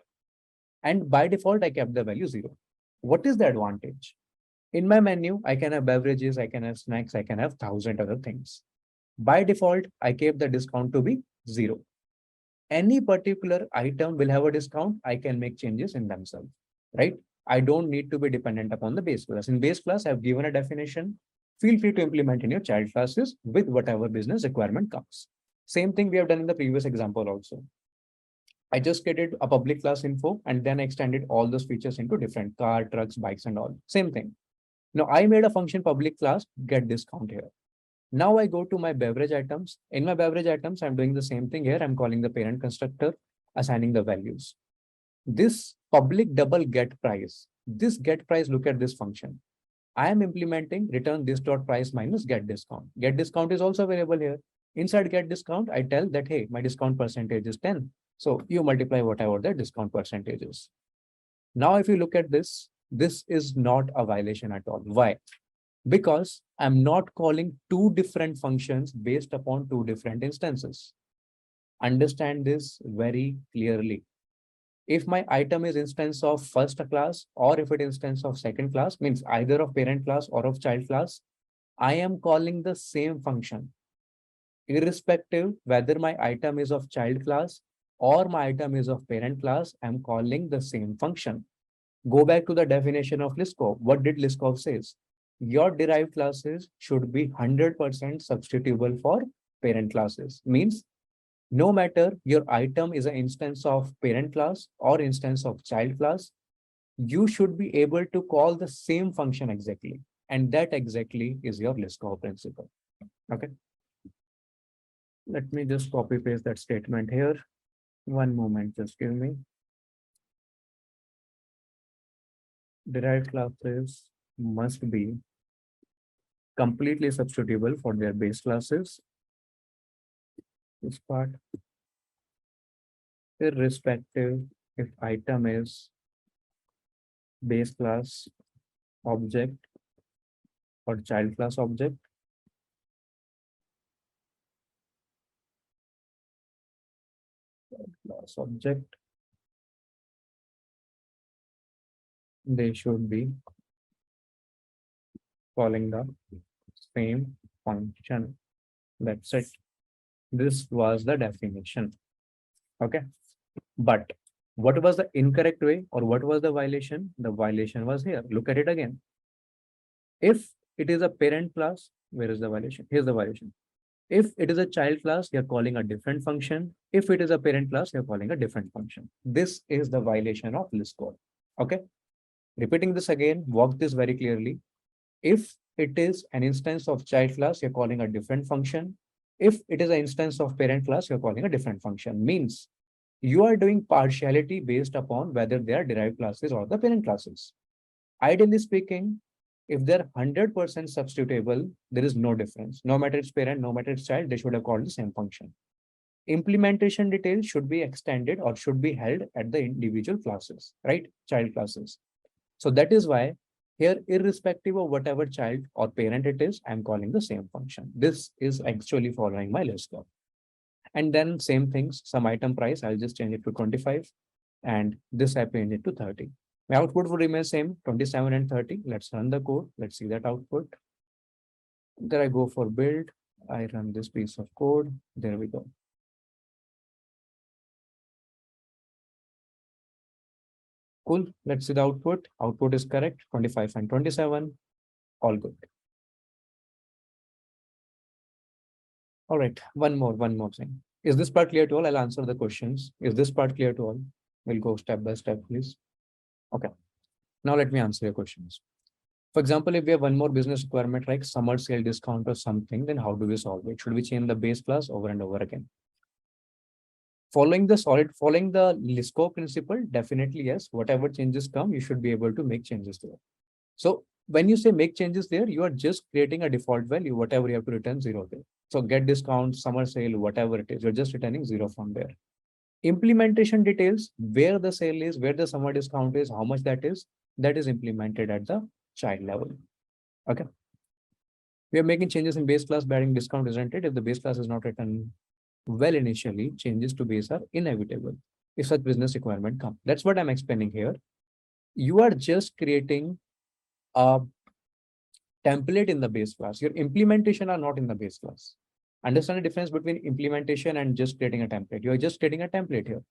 And by default, I kept the value 0. What is the advantage? In my menu, I can have beverages, I can have snacks, I can have 1,000 other things. By default, I kept the discount to be 0. Any particular item will have a discount, I can make changes in themselves, right? I don't need to be dependent upon the base class. In base class, I've given a definition. Feel free to implement in your child classes with whatever business requirement comes. Same thing we have done in the previous example also. I just created a public class info and then extended all those features into different car, trucks, bikes, and all. Same thing. Now I made a function public class, get discount here. Now I go to my beverage items. In my beverage items, I'm doing the same thing here. I'm calling the parent constructor, assigning the values. This public double get price, this get price, look at this function. I am implementing return this dot price minus get discount. Get discount is also available here. Inside get discount, I tell that, hey, my discount percentage is 10. So you multiply whatever the discount percentage is. Now, if you look at this, this is not a violation at all. Why? Because I'm not calling two different functions based upon two different instances. Understand this very clearly. If my item is instance of first class or if it instance of second class, means either of parent class or of child class, I am calling the same function. Irrespective whether my item is of child class or my item is of parent class, I'm calling the same function. Go back to the definition of Liskov. What did Liskov says? Your derived classes should be 100% substitutable for parent classes. Means no matter your item is an instance of parent class or instance of child class, you should be able to call the same function exactly. And that exactly is your Liskov principle. Okay. Let me just copy paste that statement here. One moment, just give me. Derived classes must be completely substitutable for their base classes This part, irrespective if item is base class object or child class object, class object, they should be calling the same function. That's it. This was the definition. Okay. But what was the incorrect way or what was the violation? The violation was here. Look at it again. If it is a parent class, where is the violation? Here's the violation. If it is a child class, you're calling a different function. If it is a parent class, you're calling a different function. This is the violation of Liskov. Okay. Repeating this again, walk this very clearly. If it is an instance of child class, you're calling a different function. If it is an instance of parent class, you're calling a different function. Means you are doing partiality based upon whether they are derived classes or the parent classes. Ideally speaking, if they're 100% substitutable, there is no difference. No matter its parent, no matter its child, they should have called the same function. Implementation details should be extended or should be held at the individual classes, right? Child classes. So that is why here, irrespective of whatever child or parent it is, I'm calling the same function. This is actually following my Liskov. And then same things, some item price, I'll just change it to 25. And this I change it to 30. My output would remain same, 27 and 30. Let's run the code. Let's see that output. There I go for build. I run this piece of code. There we go. Cool. Let's see the output. Output is correct. 25 and 27. All good. All right. One more thing. Is this part clear to all? I'll answer the questions. Is this part clear to all? We'll go step by step, please. Okay. Now let me answer your questions. For example, if we have one more business requirement like summer sale discount or something, then how do we solve it? Should we change the base class over and over again? Following the Liskov principle, definitely yes. Whatever changes come, you should be able to make changes to it. So when you say make changes there, you are just creating a default value, whatever you have to return 0 there. So get discount, summer sale, whatever it is, you're just returning 0 from there. Implementation details, where the sale is, where the summer discount is, how much that is implemented at the child level. Okay. We are making changes in base class by adding discount, isn't it? If the base class is not written well initially, changes to base are inevitable if such business requirement comes. That's what I'm explaining here. You are just creating a template in the base class. Your implementation are not in the base class. Understand the difference between implementation and just creating a template. You are just creating a template here.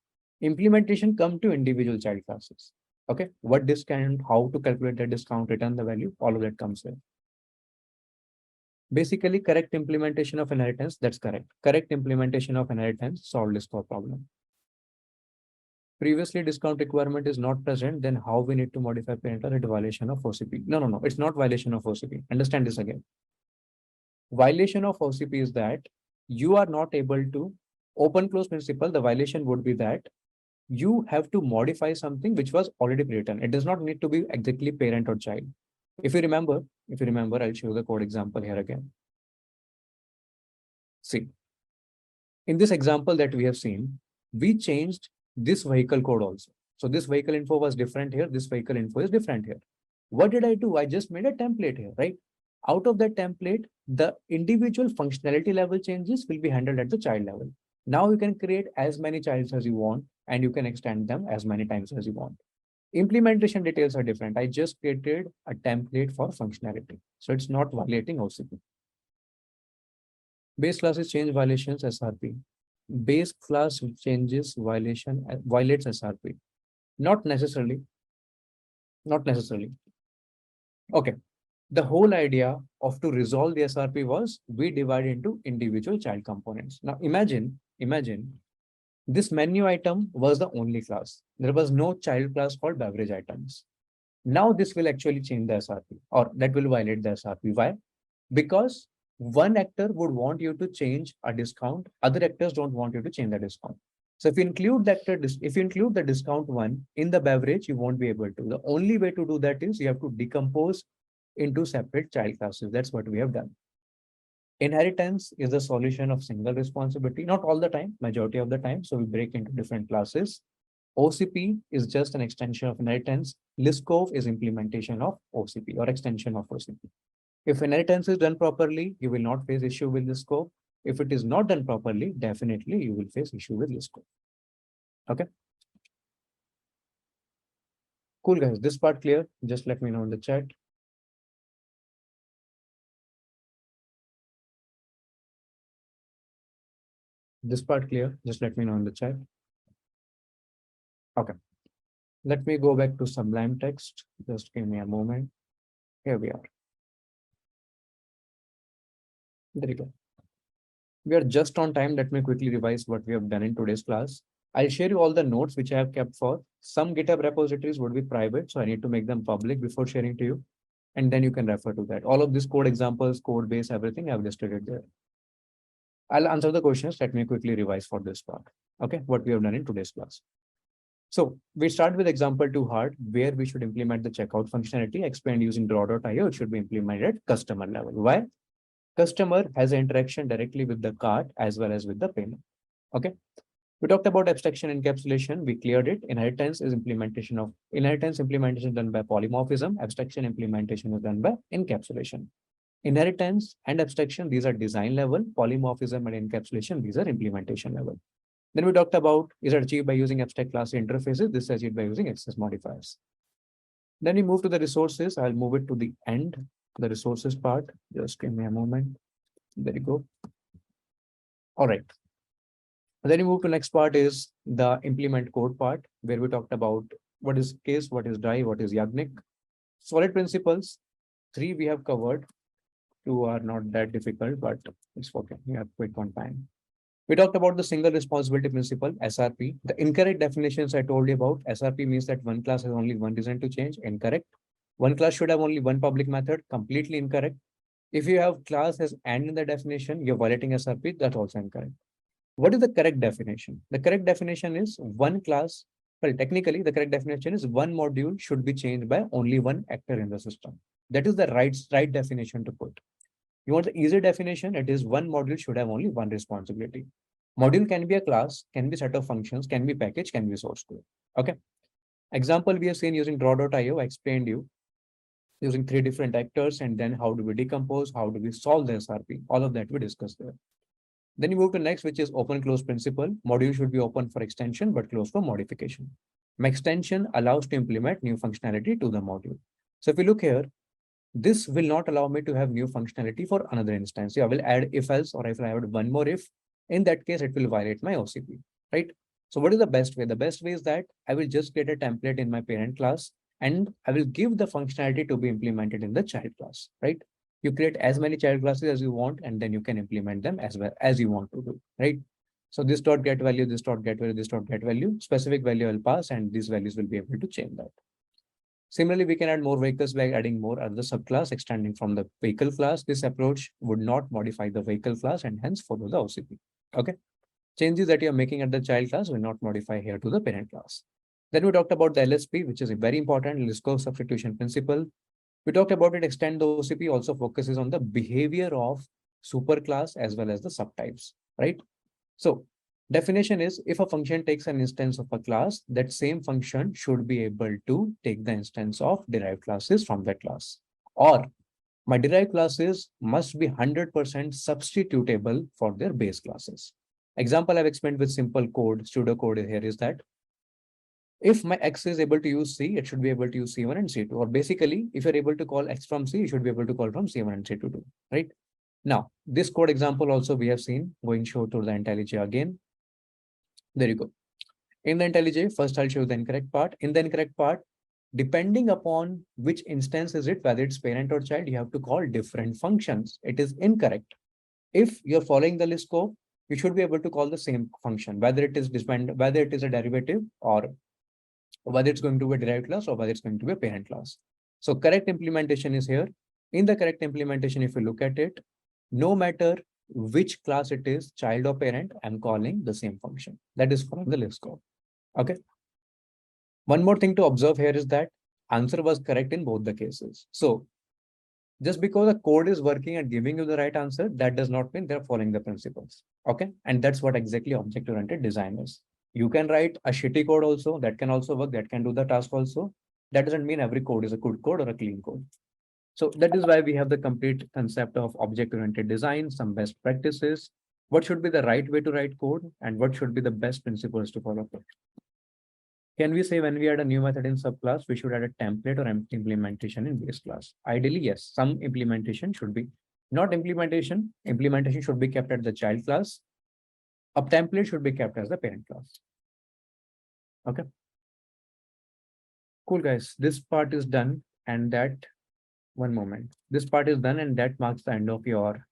Implementation come to individual child classes. Okay, what discount, how to calculate the discount, return the value, all of that comes here. Basically, correct implementation of inheritance, that's correct. Correct implementation of inheritance solve this problem. Previously, discount requirement is not present, then how we need to modify parental at violation of OCP? No, it's not violation of OCP. Understand this again. Violation of OCP is that you are not able to open close principle. The violation would be that you have to modify something which was already written. It does not need to be exactly parent or child. If you remember, I'll show the code example here again. See, in this example that we have seen, we changed this vehicle code also. So this vehicle info was different here. This vehicle info is different here. What did I do? I just made a template here, right? Out of that template, the individual functionality level changes will be handled at the child level. Now you can create as many childs as you want, and you can extend them as many times as you want. Implementation details are different. I just created a template for functionality. So it's not violating OCP. Base classes change violations SRP. Base class changes violates SRP. Not necessarily. Okay. The whole idea of to resolve the SRP was we divide into individual child components. Now imagine this menu item was the only class. There was no child class called beverage items. Now this will actually change the SRP, or that will violate the SRP. Why? Because one actor would want you to change a discount. Other actors don't want you to change the discount. So if you include the discount one in the beverage, you won't be able to. The only way to do that is you have to decompose into separate child classes. That's what we have done. Inheritance is the solution of single responsibility, not all the time, majority of the time. So we break into different classes. OCP is just an extension of inheritance. Liskov is implementation of OCP or extension of OCP. If inheritance is done properly, you will not face issue with Liskov. If it is not done properly, definitely you will face issue with Liskov. Okay. Cool, guys. This part clear? Just let me know in the chat. This part clear? Just let me know in the chat. Okay. Let me go back to Sublime Text. Just give me a moment. Here we are. There you go. We are just on time. Let me quickly revise what we have done in today's class. I'll share you all the notes which I have kept for. Some GitHub repositories would be private, so I need to make them public before sharing to you. And then you can refer to that. All of these code examples, code base, everything I've listed it there. I'll answer the questions. Let me quickly revise for this part. Okay, what we have done in today's class. So we start with example 2 hard, where we should implement the checkout functionality explained using draw.io. It should be implemented at customer level. Why? Customer has an interaction directly with the cart as well as with the payment. Okay. We talked about abstraction encapsulation. We cleared it. Inheritance implementation is done by polymorphism. Abstraction implementation is done by encapsulation. Inheritance and abstraction, these are design level. Polymorphism and encapsulation, these are implementation level. Then we talked about is it achieved by using abstract class interfaces. This is achieved by using access modifiers. Then we move to the resources. I'll move it to the end, the resources part. Just give me a moment. There you go. All right. Then we move to next part is the implement code part, where we talked about what is case, what is die, what is Yagnik. Solid principles, 3 we have covered. 2 are not that difficult, but it's okay. We have quick on time. We talked about the single responsibility principle, SRP. The incorrect definitions I told you about. SRP means that one class has only one reason to change. Incorrect. One class should have only one public method. Completely incorrect. If you have class has and in the definition, you're violating SRP. That's also incorrect. What is the correct definition? The correct definition is one class. Well, technically, the correct definition is one module should be changed by only one actor in the system. That is the right definition to put. You want the easy definition? It is one module should have only one responsibility. Module can be a class, can be set of functions, can be package, can be source code. Okay. Example we have seen using draw.io. I explained you using 3 different actors, and then how do we decompose, how do we solve the SRP? All of that we discussed there. Then you move to next, which is open close principle. Module should be open for extension, but closed for modification. My extension allows to implement new functionality to the module. So if you look here, this will not allow me to have new functionality for another instance. I will add if else, or if I add one more if, in that case, it will violate my OCP, right? So what is the best way? The best way is that I will just create a template in my parent class, and I will give the functionality to be implemented in the child class, right? You create as many child classes as you want, and then you can implement them as well as you want to do, right? So this dot get value, this dot get value, this dot get value, specific value will pass, and these values will be able to change that. Similarly, we can add more vehicles by adding more other subclass extending from the vehicle class. This approach would not modify the vehicle class and hence follow the OCP. Okay. Changes that you're making at the child class will not modify here to the parent class. Then we talked about the LSP, which is a very important Liskov substitution principle. We talked about it, extend the OCP also focuses on the behavior of superclass as well as the subtypes, right? So definition is if a function takes an instance of a class, that same function should be able to take the instance of derived classes from that class. Or my derived classes must be 100% substitutable for their base classes. Example I've explained with simple code, pseudocode here is that if my X is able to use C, it should be able to use C1 and C2. Or basically, if you're able to call X from C, you should be able to call from C1 and C2 too, right? Now, this code example also we have seen, going show to the IntelliJ again. There you go. In the IntelliJ, first I'll show the incorrect part. In the incorrect part, depending upon which instance is it, whether it's parent or child, you have to call different functions. It is incorrect. If you're following the Liskov, you should be able to call the same function, whether it is a derivative or whether it's going to be a derived class or whether it's going to be a parent class. So correct implementation is here. In the correct implementation, if you look at it, no matter which class it is, child or parent, I'm calling the same function. That is from the Liskov. Okay. One more thing to observe here is that answer was correct in both the cases. So Just because the code is working and giving you the right answer, that does not mean they're following the principles. Okay. And that's what exactly object-oriented design is. You can write a shitty code also, that can also work, that can do the task also. That doesn't mean every code is a good code or a clean code. So that is why we have the complete concept of object-oriented design, some best practices, what should be the right way to write code, and what should be the best principles to follow. Can we say when we add a new method in subclass, we should add a template or implementation in base class? Ideally, yes, some implementation should be, not implementation. Implementation should be kept at the child class. A template should be kept as the parent class. Okay. Cool, guys. This part is done, and that, one moment. This part is done, and that marks the end of your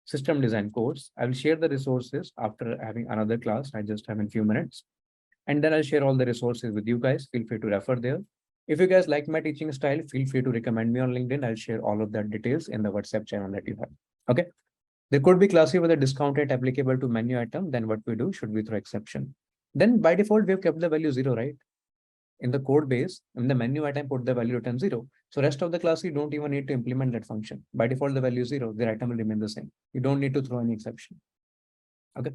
system design course. I will share the resources after having another class. I just have in few minutes. And then I'll share all the resources with you guys. Feel free to refer there. If you guys like my teaching style, feel free to recommend me on LinkedIn. I'll share all of that details in the WhatsApp channel that you have. Okay. There could be classes with a discount rate applicable to menu item. Then what we do should be through exception. Then by default, we have kept the value 0, right? In the code base, in the menu item, put the value return 0. So rest of the class, you don't even need to implement that function. By default, the value is 0. The item will remain the same. You don't need to throw any exception. Okay.